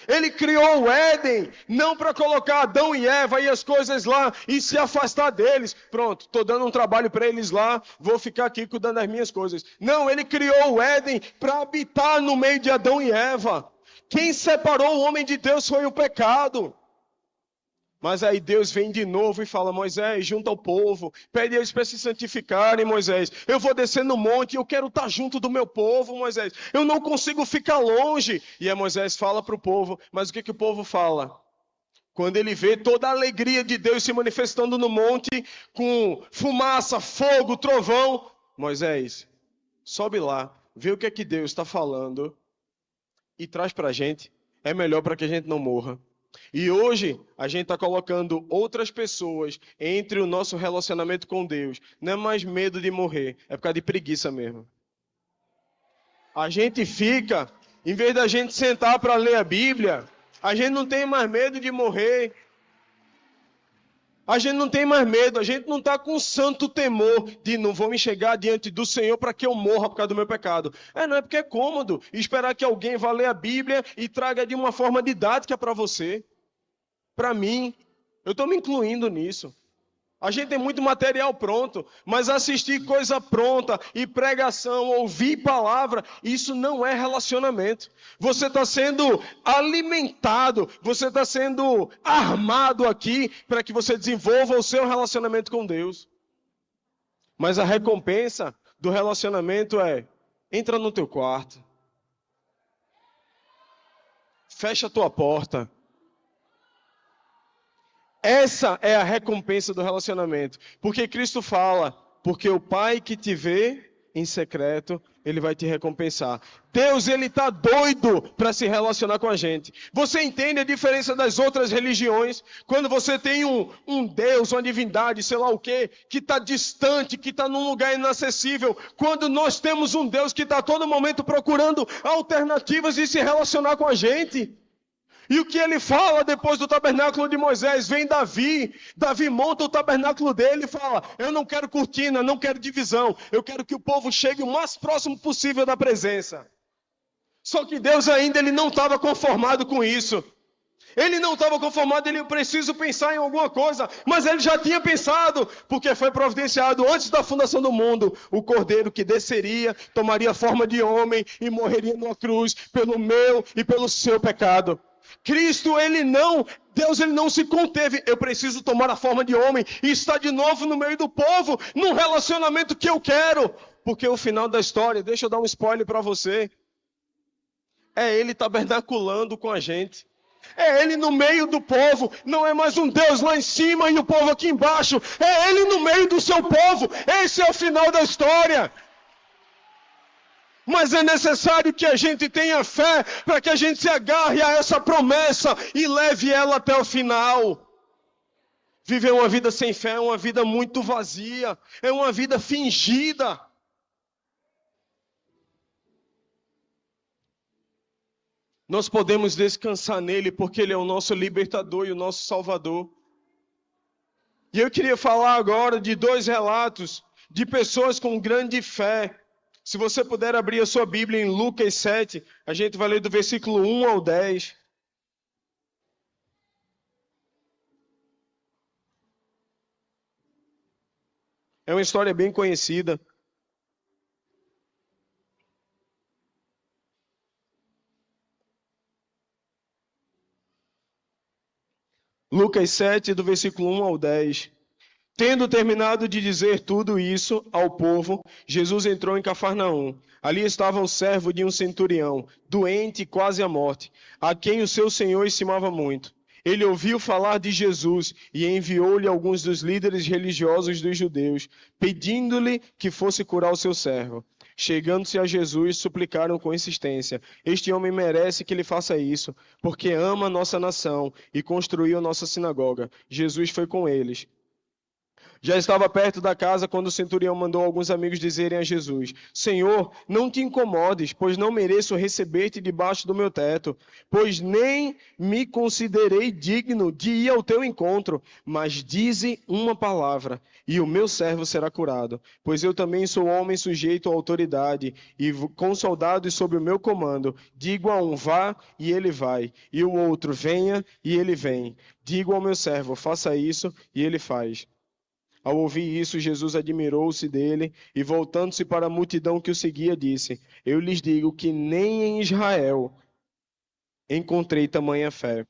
Ele criou o Éden, não para colocar Adão e Eva e as coisas lá e se afastar deles. Pronto, estou dando um trabalho para eles lá, vou ficar aqui cuidando das minhas coisas. Não, Ele criou o Éden para habitar no meio de Adão e Eva. Quem separou o homem de Deus foi o pecado. Mas aí Deus vem de novo e fala: Moisés, junta o povo, pede eles para se santificarem, Moisés. Eu vou descer no monte, eu quero estar junto do meu povo, Moisés. Eu não consigo ficar longe. E aí Moisés fala para o povo, mas o que o povo fala? Quando ele vê toda a alegria de Deus se manifestando no monte, com fumaça, fogo, trovão, Moisés, sobe lá, vê o que é que Deus está falando e traz para a gente. É melhor para que a gente não morra. E hoje a gente está colocando outras pessoas entre o nosso relacionamento com Deus. Não é mais medo de morrer, é por causa de preguiça mesmo. A gente fica, em vez da gente sentar para ler a Bíblia, a gente não tem mais medo de morrer. A gente não tem mais medo, a gente não está com santo temor de não vou me chegar diante do Senhor para que eu morra por causa do meu pecado. Não é porque é cômodo esperar que alguém vá ler a Bíblia e traga de uma forma didática para você. Para mim, eu estou me incluindo nisso. A gente tem muito material pronto, mas assistir coisa pronta e pregação, ouvir palavra, isso não é relacionamento. Você está sendo alimentado, você está sendo armado aqui para que você desenvolva o seu relacionamento com Deus. Mas a recompensa do relacionamento é: entra no teu quarto, fecha a tua porta. Essa é a recompensa do relacionamento. Porque Cristo fala, porque o Pai que te vê em secreto, Ele vai te recompensar. Deus, Ele está doido para se relacionar com a gente. Você entende a diferença das outras religiões? Quando você tem um Deus, uma divindade, sei lá o quê, que está distante, que está num lugar inacessível. Quando nós temos um Deus que está a todo momento procurando alternativas de se relacionar com a gente. E o que ele fala depois do tabernáculo de Moisés? Vem Davi monta o tabernáculo dele e fala: eu não quero cortina, não quero divisão, eu quero que o povo chegue o mais próximo possível da presença. Só que Deus ainda ele não estava conformado com isso. Ele não estava conformado, ele precisa pensar em alguma coisa, mas ele já tinha pensado, porque foi providenciado antes da fundação do mundo, o cordeiro que desceria, tomaria forma de homem e morreria numa cruz pelo meu e pelo seu pecado. Cristo, Deus ele não se conteve. Eu preciso tomar a forma de homem e estar de novo no meio do povo, num relacionamento que eu quero. Porque o final da história, deixa eu dar um spoiler para você, é ele tabernaculando com a gente. É ele no meio do povo, não é mais um Deus lá em cima e o povo aqui embaixo. É ele no meio do seu povo. Esse é o final da história. Mas é necessário que a gente tenha fé para que a gente se agarre a essa promessa e leve ela até o final. Viver uma vida sem fé é uma vida muito vazia, é uma vida fingida. Nós podemos descansar nele porque ele é o nosso libertador e o nosso salvador. E eu queria falar agora de 2 relatos de pessoas com grande fé. Se você puder abrir a sua Bíblia em Lucas 7, a gente vai ler do versículo 1 ao 10. É uma história bem conhecida. Lucas 7, do versículo 1 ao 10. Tendo terminado de dizer tudo isso ao povo, Jesus entrou em Cafarnaum. Ali estava o servo de um centurião, doente quase à morte, a quem o seu senhor estimava muito. Ele ouviu falar de Jesus e enviou-lhe alguns dos líderes religiosos dos judeus, pedindo-lhe que fosse curar o seu servo. Chegando-se a Jesus, suplicaram com insistência: este homem merece que lhe faça isso, porque ama a nossa nação e construiu a nossa sinagoga. Jesus foi com eles. Já estava perto da casa quando o centurião mandou alguns amigos dizerem a Jesus: Senhor, não te incomodes, pois não mereço receber-te debaixo do meu teto, pois nem me considerei digno de ir ao teu encontro, mas dize uma palavra, e o meu servo será curado. Pois eu também sou homem sujeito à autoridade, e com soldados sob o meu comando. Digo a um: vá, e ele vai, e o outro: venha, e ele vem. Digo ao meu servo: faça isso, e ele faz. Ao ouvir isso, Jesus admirou-se dele e, voltando-se para a multidão que o seguia, disse: eu lhes digo que nem em Israel encontrei tamanha fé.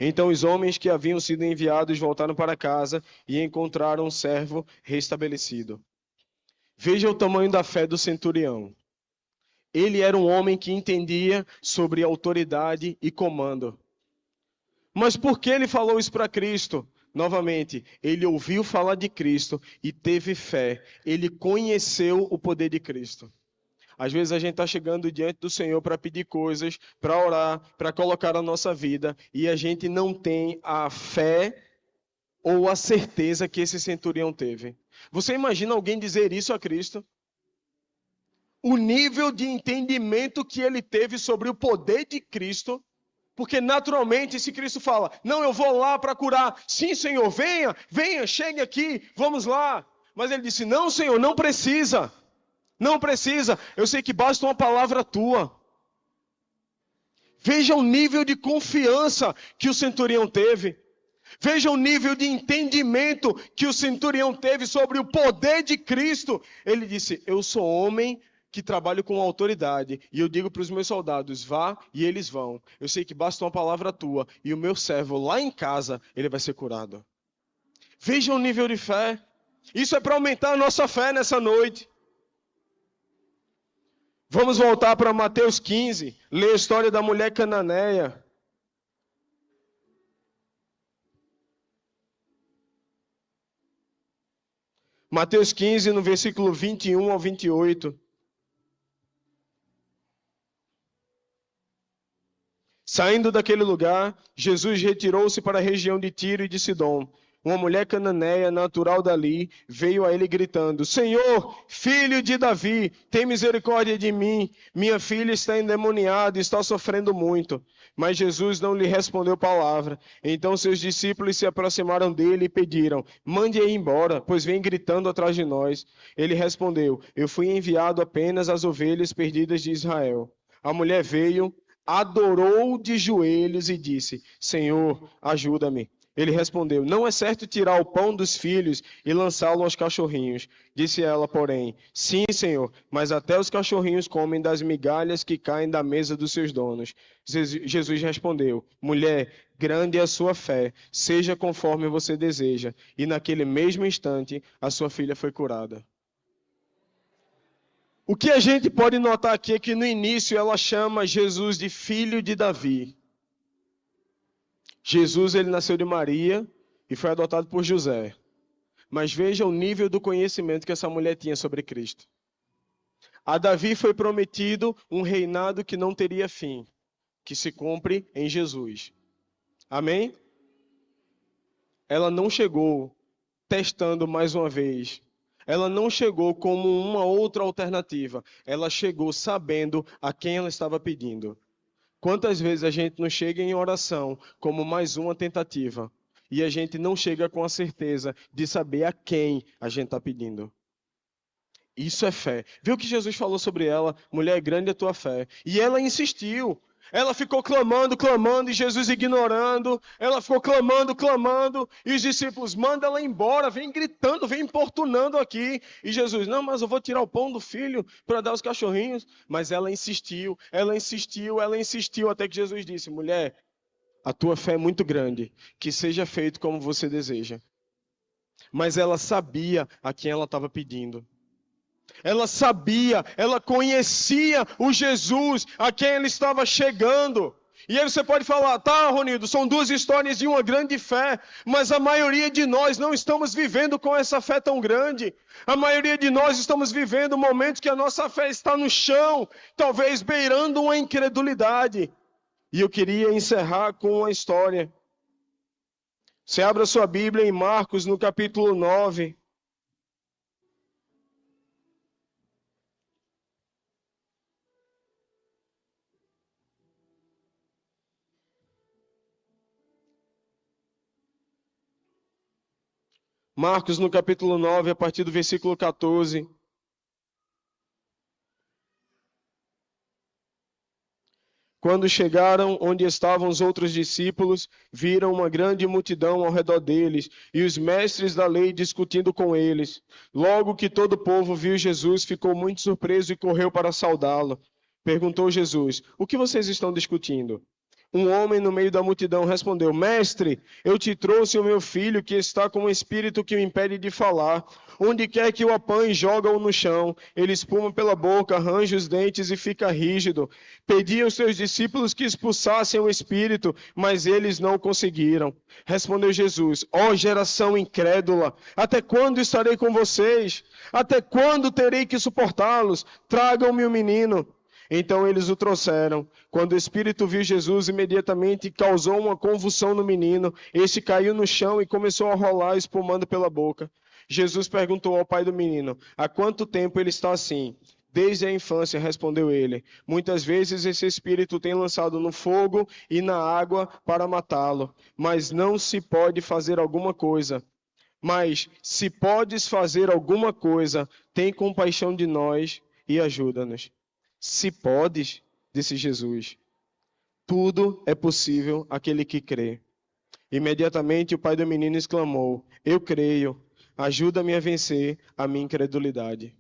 Então os homens que haviam sido enviados voltaram para casa e encontraram o servo restabelecido. Veja o tamanho da fé do centurião. Ele era um homem que entendia sobre autoridade e comando. Mas por que ele falou isso para Cristo? Novamente, ele ouviu falar de Cristo e teve fé. Ele conheceu o poder de Cristo. Às vezes a gente está chegando diante do Senhor para pedir coisas, para orar, para colocar a nossa vida, e a gente não tem a fé ou a certeza que esse centurião teve. Você imagina alguém dizer isso a Cristo? O nível de entendimento que ele teve sobre o poder de Cristo, porque naturalmente se Cristo fala, não, eu vou lá para curar, sim Senhor, venha, venha, chegue aqui, vamos lá. Mas ele disse, não Senhor, não precisa, não precisa, eu sei que basta uma palavra tua. Veja o nível de confiança que o centurião teve. Veja o nível de entendimento que o centurião teve sobre o poder de Cristo. Ele disse, eu sou homem que trabalho com autoridade, e eu digo para os meus soldados, vá, e eles vão. Eu sei que basta uma palavra tua, e o meu servo lá em casa, ele vai ser curado. Veja o nível de fé. Isso é para aumentar a nossa fé nessa noite. Vamos voltar para Mateus 15, ler a história da mulher cananeia. Mateus 15, no versículo 21 ao 28. Saindo daquele lugar, Jesus retirou-se para a região de Tiro e de Sidom. Uma mulher cananeia, natural dali, veio a ele gritando, Senhor, filho de Davi, tem misericórdia de mim. Minha filha está endemoniada e está sofrendo muito. Mas Jesus não lhe respondeu palavra. Então seus discípulos se aproximaram dele e pediram, mande-a embora, pois vem gritando atrás de nós. Ele respondeu, eu fui enviado apenas às ovelhas perdidas de Israel. A mulher veio, adorou de joelhos e disse, Senhor, ajuda-me. Ele respondeu, não é certo tirar o pão dos filhos e lançá-lo aos cachorrinhos. Disse ela, porém, sim, Senhor, mas até os cachorrinhos comem das migalhas que caem da mesa dos seus donos. Jesus respondeu, mulher, grande é a sua fé, seja conforme você deseja. E naquele mesmo instante, a sua filha foi curada. O que a gente pode notar aqui é que no início ela chama Jesus de filho de Davi. Jesus, ele nasceu de Maria e foi adotado por José. Mas veja o nível do conhecimento que essa mulher tinha sobre Cristo. A Davi foi prometido um reinado que não teria fim, que se cumpre em Jesus. Amém? Ela não chegou testando mais uma vez. Ela não chegou como uma outra alternativa. Ela chegou sabendo a quem ela estava pedindo. Quantas vezes a gente não chega em oração como mais uma tentativa e a gente não chega com a certeza de saber a quem a gente está pedindo? Isso é fé. Viu o que Jesus falou sobre ela? Mulher, grande é a tua fé. E ela insistiu. Ela ficou clamando, clamando, e Jesus ignorando. Ela ficou clamando, clamando. E os discípulos, manda ela embora, vem gritando, vem importunando aqui. E Jesus, não, mas eu vou tirar o pão do filho para dar aos cachorrinhos. Mas ela insistiu, ela insistiu, ela insistiu, até que Jesus disse, mulher, a tua fé é muito grande, que seja feito como você deseja. Mas ela sabia a quem ela estava pedindo. Ela sabia, ela conhecia o Jesus a quem ela estava chegando. E aí você pode falar, tá, Ronildo, são duas histórias de uma grande fé, mas a maioria de nós não estamos vivendo com essa fé tão grande. A maioria de nós estamos vivendo momentos que a nossa fé está no chão, talvez beirando uma incredulidade. E eu queria encerrar com uma história. Você abre a sua Bíblia em Marcos, no capítulo 9. Marcos, no capítulo 9, a partir do versículo 14. Quando chegaram onde estavam os outros discípulos, viram uma grande multidão ao redor deles e os mestres da lei discutindo com eles. Logo que todo o povo viu Jesus, ficou muito surpreso e correu para saudá-lo. Perguntou Jesus, o que vocês estão discutindo? Um homem no meio da multidão respondeu: Mestre, eu te trouxe o meu filho que está com um espírito que o impede de falar. Onde quer que o apanhe, joga-o no chão. Ele espuma pela boca, arranja os dentes e fica rígido. Pedi aos seus discípulos que expulsassem o espírito, mas eles não conseguiram. Respondeu Jesus: Ó geração incrédula, até quando estarei com vocês? Até quando terei que suportá-los? Tragam-me o menino. Então eles o trouxeram. Quando o espírito viu Jesus, imediatamente causou uma convulsão no menino. Este caiu no chão e começou a rolar, espumando pela boca. Jesus perguntou ao pai do menino: há quanto tempo ele está assim? Desde a infância, respondeu ele. Muitas vezes esse espírito tem lançado no fogo e na água para matá-lo, mas não se pode fazer alguma coisa. Mas se podes fazer alguma coisa, tem compaixão de nós e ajuda-nos. Se podes, disse Jesus, tudo é possível àquele que crê. Imediatamente o pai do menino exclamou: eu creio, ajuda-me a vencer a minha incredulidade.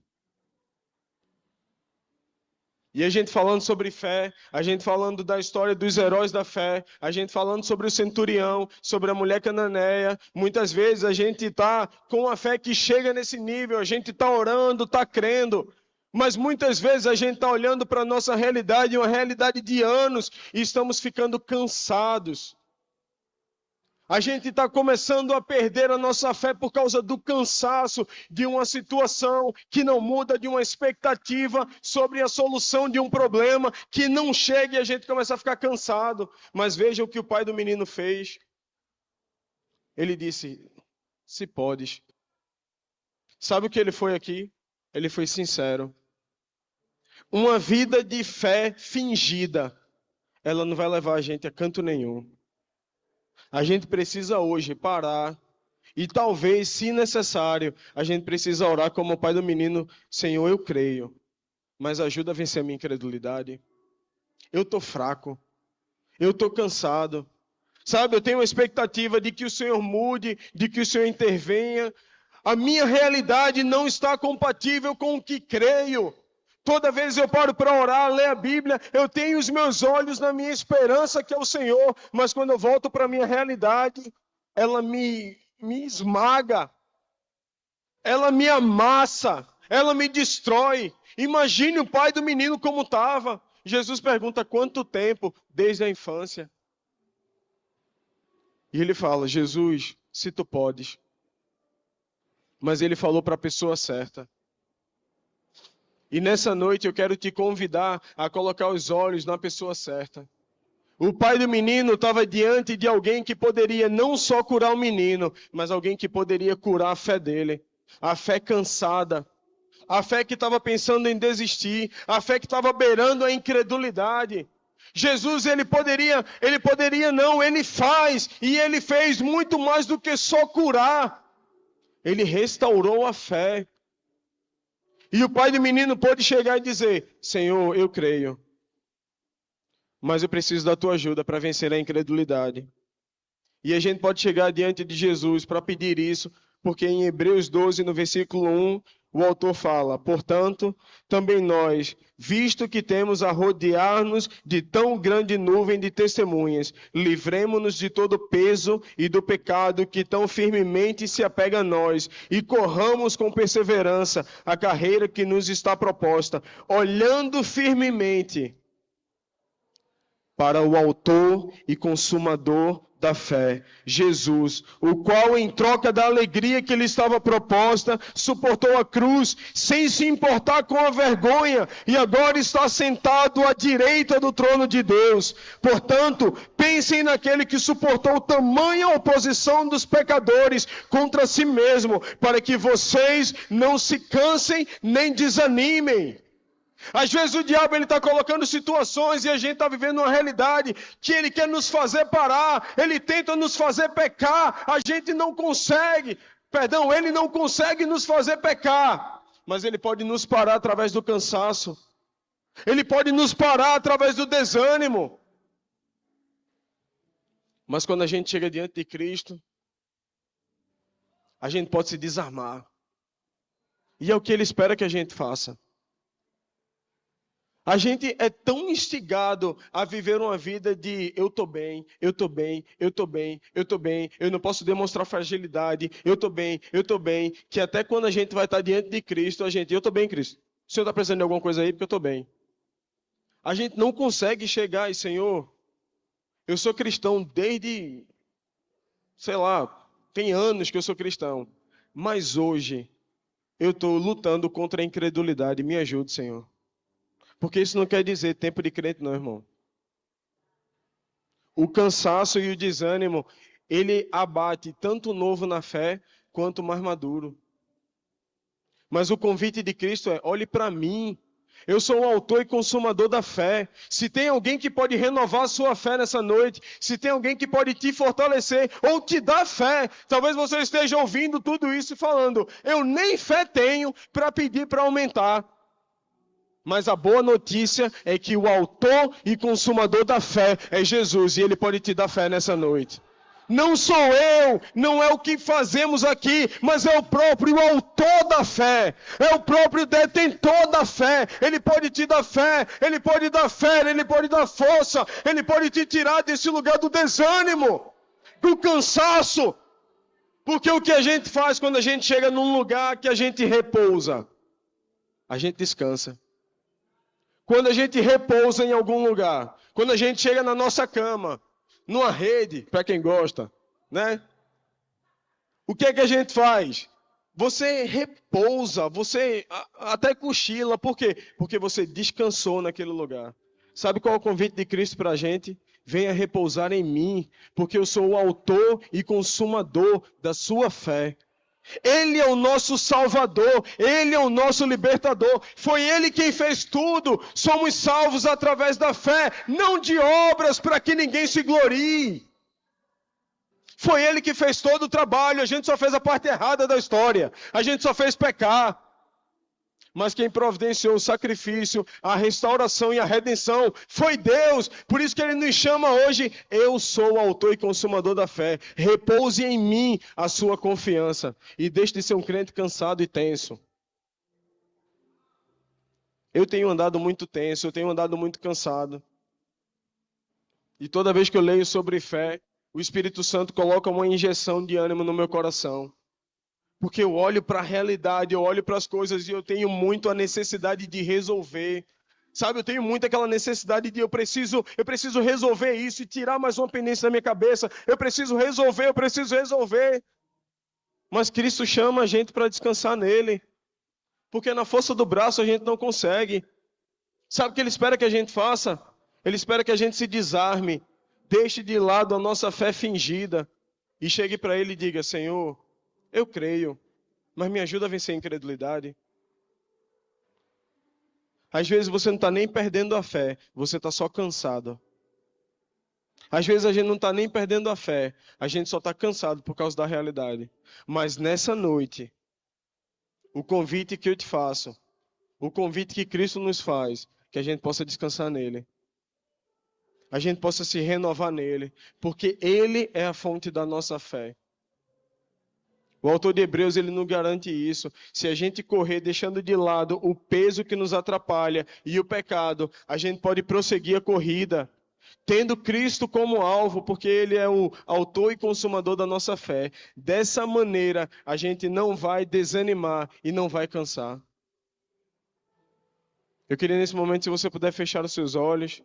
E a gente falando sobre fé, a gente falando da história dos heróis da fé, a gente falando sobre o centurião, sobre a mulher cananeia. Muitas vezes a gente está com a fé que chega nesse nível, a gente está orando, está crendo. Mas muitas vezes a gente está olhando para a nossa realidade, uma realidade de anos, e estamos ficando cansados. A gente está começando a perder a nossa fé por causa do cansaço de uma situação que não muda, de uma expectativa sobre a solução de um problema que não chega e a gente começa a ficar cansado. Mas veja o que o pai do menino fez. Ele disse: se podes. Sabe o que ele foi aqui? Ele foi sincero. Uma vida de fé fingida, ela não vai levar a gente a canto nenhum. A gente precisa hoje parar e talvez, se necessário, a gente precisa orar como o pai do menino: Senhor, eu creio, mas ajuda a vencer a minha incredulidade. Eu estou fraco, eu estou cansado. Sabe, eu tenho uma expectativa de que o Senhor mude, de que o Senhor intervenha. A minha realidade não está compatível com o que creio. Toda vez eu paro para orar, ler a Bíblia, eu tenho os meus olhos na minha esperança, que é o Senhor, mas quando eu volto para a minha realidade, ela me esmaga, ela me amassa, ela me destrói. Imagine o pai do menino como estava. Jesus pergunta: quanto tempo? Desde a infância. E ele fala: Jesus, se tu podes. Mas ele falou para a pessoa certa. E nessa noite eu quero te convidar a colocar os olhos na pessoa certa. O pai do menino estava diante de alguém que poderia não só curar o menino, mas alguém que poderia curar a fé dele. A fé cansada. A fé que estava pensando em desistir. A fé que estava beirando a incredulidade. Jesus, ele faz. E ele fez muito mais do que só curar. Ele restaurou a fé. E o pai do menino pôde chegar e dizer: Senhor, eu creio, mas eu preciso da tua ajuda para vencer a incredulidade. E a gente pode chegar diante de Jesus para pedir isso, porque em Hebreus 12, no versículo 1, o autor fala: portanto, também nós, visto que temos a rodear-nos de tão grande nuvem de testemunhas, livremo-nos de todo peso e do pecado que tão firmemente se apega a nós, e corramos com perseverança a carreira que nos está proposta, olhando firmemente para o autor e consumador da fé, Jesus, o qual, em troca da alegria que lhe estava proposta, suportou a cruz, sem se importar com a vergonha, e agora está sentado à direita do trono de Deus. Portanto, pensem naquele que suportou tamanha oposição dos pecadores contra si mesmo, para que vocês não se cansem nem desanimem. Às vezes o diabo está colocando situações e a gente está vivendo uma realidade que ele quer nos fazer parar, ele tenta nos fazer pecar, a gente não consegue, ele não consegue nos fazer pecar, mas ele pode nos parar através do cansaço, ele pode nos parar através do desânimo. Mas quando a gente chega diante de Cristo, a gente pode se desarmar, e é o que ele espera que a gente faça. A gente é tão instigado a viver uma vida de eu tô bem, eu tô bem, eu tô bem, eu tô bem, eu não posso demonstrar fragilidade, eu tô bem, que até quando a gente vai estar diante de Cristo, eu tô bem, Cristo. O Senhor está precisando de alguma coisa aí? Porque eu tô bem. A gente não consegue chegar e, Senhor, eu sou cristão desde, sei lá, tem anos que eu sou cristão, mas hoje eu estou lutando contra a incredulidade. Me ajude, Senhor. Porque isso não quer dizer tempo de crente, não, irmão. O cansaço e o desânimo, ele abate tanto o novo na fé, quanto o mais maduro. Mas o convite de Cristo é, olhe para mim. Eu sou o autor e consumador da fé. Se tem alguém que pode renovar a sua fé nessa noite, se tem alguém que pode te fortalecer ou te dar fé, talvez você esteja ouvindo tudo isso e falando, eu nem fé tenho para pedir para aumentar. Mas a boa notícia é que o autor e consumador da fé é Jesus, e ele pode te dar fé nessa noite. Não sou eu, não é o que fazemos aqui, mas é o próprio autor da fé, é o próprio detentor da fé. Ele pode te dar fé, ele pode dar fé, ele pode dar força, ele pode te tirar desse lugar do desânimo, do cansaço. Porque o que a gente faz quando a gente chega num lugar que a gente repousa? A gente descansa. Quando a gente repousa em algum lugar, quando a gente chega na nossa cama, numa rede, para quem gosta, né? O que é que a gente faz? Você repousa, você até cochila. Por quê? Porque você descansou naquele lugar. Sabe qual é o convite de Cristo para a gente? Venha repousar em mim, porque eu sou o autor e consumador da sua fé. Ele é o nosso Salvador, Ele é o nosso libertador, foi Ele quem fez tudo, somos salvos através da fé, não de obras para que ninguém se glorie. Foi Ele que fez todo o trabalho, a gente só fez a parte errada da história, a gente só fez pecar. Mas quem providenciou o sacrifício, a restauração e a redenção foi Deus. Por isso que Ele nos chama hoje, eu sou o autor e consumador da fé. Repouse em mim a sua confiança. E deixe de ser um crente cansado e tenso. Eu tenho andado muito tenso, eu tenho andado muito cansado. E toda vez que eu leio sobre fé, o Espírito Santo coloca uma injeção de ânimo no meu coração. Porque eu olho para a realidade, eu olho para as coisas e eu tenho muito a necessidade de resolver. Sabe, eu tenho muito aquela necessidade de eu preciso resolver isso e tirar mais uma pendência da minha cabeça. Eu preciso resolver. Mas Cristo chama a gente para descansar nele. Porque na força do braço a gente não consegue. Sabe o que Ele espera que a gente faça? Ele espera que a gente se desarme, deixe de lado a nossa fé fingida e chegue para Ele e diga, Senhor, eu creio, mas me ajuda a vencer a incredulidade. Às vezes você não está nem perdendo a fé, você está só cansado. Às vezes a gente não está nem perdendo a fé, a gente só está cansado por causa da realidade. Mas nessa noite, o convite que eu te faço, o convite que Cristo nos faz, que a gente possa descansar nele. A gente possa se renovar nele, porque Ele é a fonte da nossa fé. O autor de Hebreus, ele nos garante isso. Se a gente correr deixando de lado o peso que nos atrapalha e o pecado, a gente pode prosseguir a corrida, tendo Cristo como alvo, porque Ele é o autor e consumador da nossa fé. Dessa maneira, a gente não vai desanimar e não vai cansar. Eu queria nesse momento, se você puder fechar os seus olhos.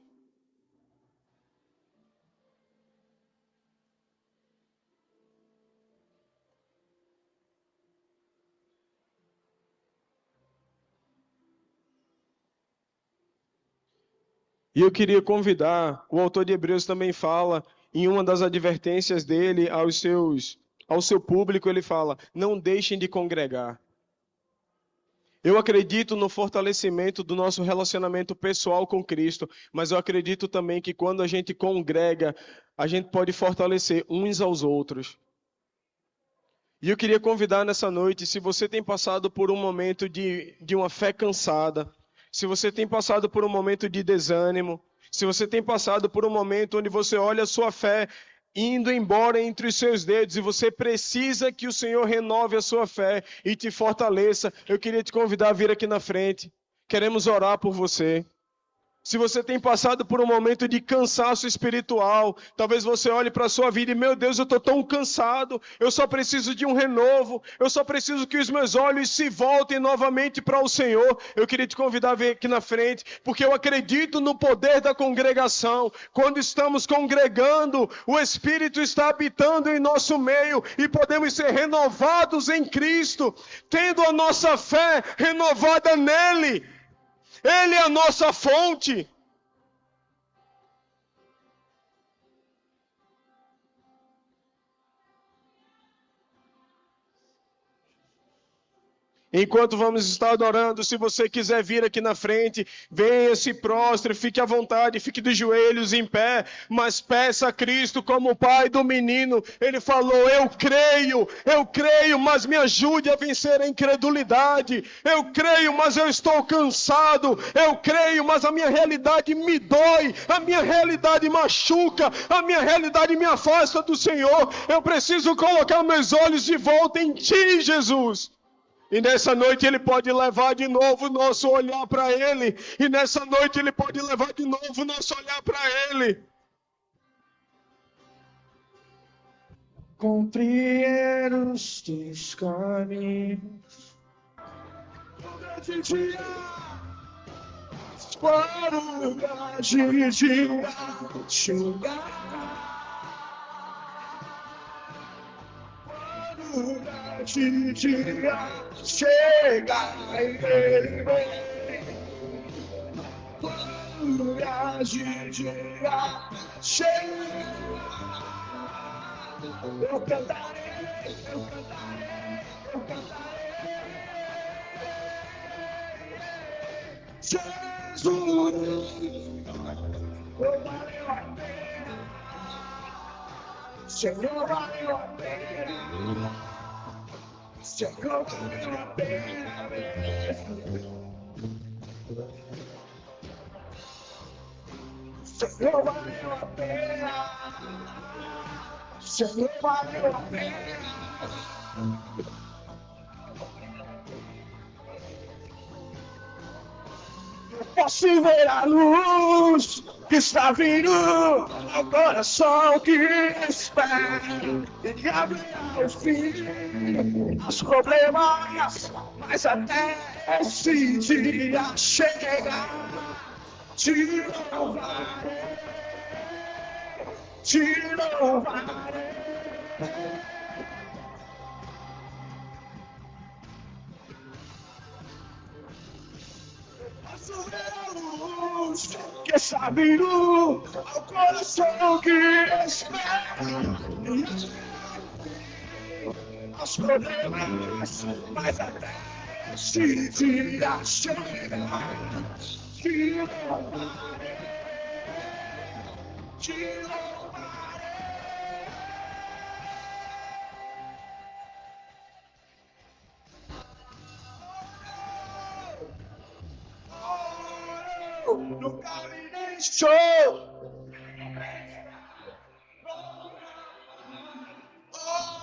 E eu queria convidar, o autor de Hebreus também fala, em uma das advertências dele ao seu público, ele fala, não deixem de congregar. Eu acredito no fortalecimento do nosso relacionamento pessoal com Cristo, mas eu acredito também que quando a gente congrega, a gente pode fortalecer uns aos outros. E eu queria convidar nessa noite, se você tem passado por um momento de uma fé cansada, se você tem passado por um momento de desânimo, se você tem passado por um momento onde você olha a sua fé indo embora entre os seus dedos e você precisa que o Senhor renove a sua fé e te fortaleça, eu queria te convidar a vir aqui na frente. Queremos orar por você. Se você tem passado por um momento de cansaço espiritual, talvez você olhe para a sua vida e, meu Deus, eu estou tão cansado, eu só preciso de um renovo, eu só preciso que os meus olhos se voltem novamente para o Senhor. Eu queria te convidar a vir aqui na frente, porque eu acredito no poder da congregação. Quando estamos congregando, o Espírito está habitando em nosso meio e podemos ser renovados em Cristo, tendo a nossa fé renovada nele. Ele é a nossa fonte. Enquanto vamos estar adorando, se você quiser vir aqui na frente, venha, se prostre, fique à vontade, fique de joelhos em pé, mas peça a Cristo como o pai do menino. Ele falou, eu creio, mas me ajude a vencer a incredulidade. Eu creio, mas eu estou cansado. Eu creio, mas a minha realidade me dói, a minha realidade machuca, a minha realidade me afasta do Senhor. Eu preciso colocar meus olhos de volta em Ti, Jesus. E nessa noite Ele pode levar de novo o nosso olhar para Ele. E nessa noite Ele pode levar de novo o nosso olhar para Ele. Compreender os teus caminhos. O grande dia para o grande dia chegar. O grande dia chega e ele vem. O grande dia chega. Eu cantarei, eu cantarei, eu cantarei. Jesus, valeu a pena. Senhor, valeu a pena. Senhor, valeu a pena. Senhor, valeu a pena. Senhor, valeu a pena. Eu posso ver a luz que está vindo ao coração que espera. E abre ao fim os problemas, mas até esse dia chegar, te louvarei. Te louvarei. Posso ver a luz que está vindo ao coração que espera. Os problemas, mas até esse dia chegar, te louvarei. Te louvarei. Nunca me deixou. Oh,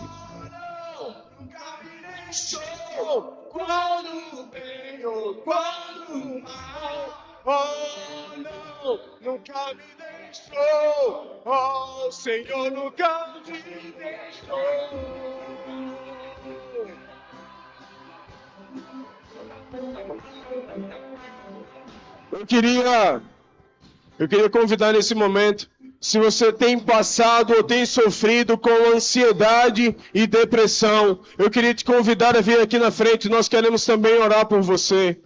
não, nunca me deixou. Quando bem ou quando mal. Oh, não, nunca me deixou. Oh, Senhor, nunca me deixou. Eu queria convidar nesse momento, se você tem passado ou tem sofrido com ansiedade e depressão, eu queria te convidar a vir aqui na frente, nós queremos também orar por você.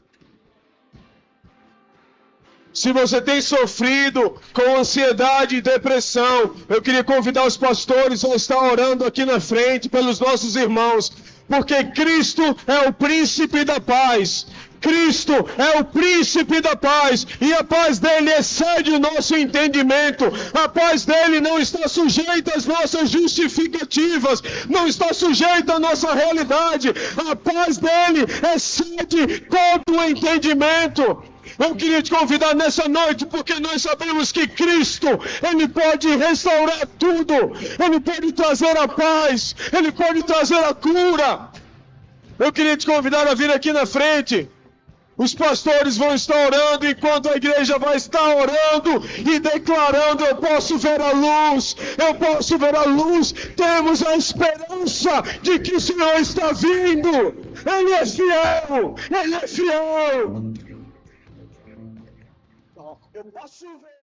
Se você tem sofrido com ansiedade e depressão, eu queria convidar os pastores a estar orando aqui na frente pelos nossos irmãos, porque Cristo é o príncipe da paz. Cristo é o príncipe da paz, e a paz dele excede o nosso entendimento. A paz dele não está sujeita às nossas justificativas, não está sujeita à nossa realidade. A paz dele excede todo o entendimento. Eu queria te convidar nessa noite, porque nós sabemos que Cristo, Ele pode restaurar tudo. Ele pode trazer a paz, Ele pode trazer a cura. Eu queria te convidar a vir aqui na frente. Os pastores vão estar orando enquanto a igreja vai estar orando e declarando: eu posso ver a luz, eu posso ver a luz. Temos a esperança de que o Senhor está vindo. Ele é fiel, Ele é fiel. Eu posso ver.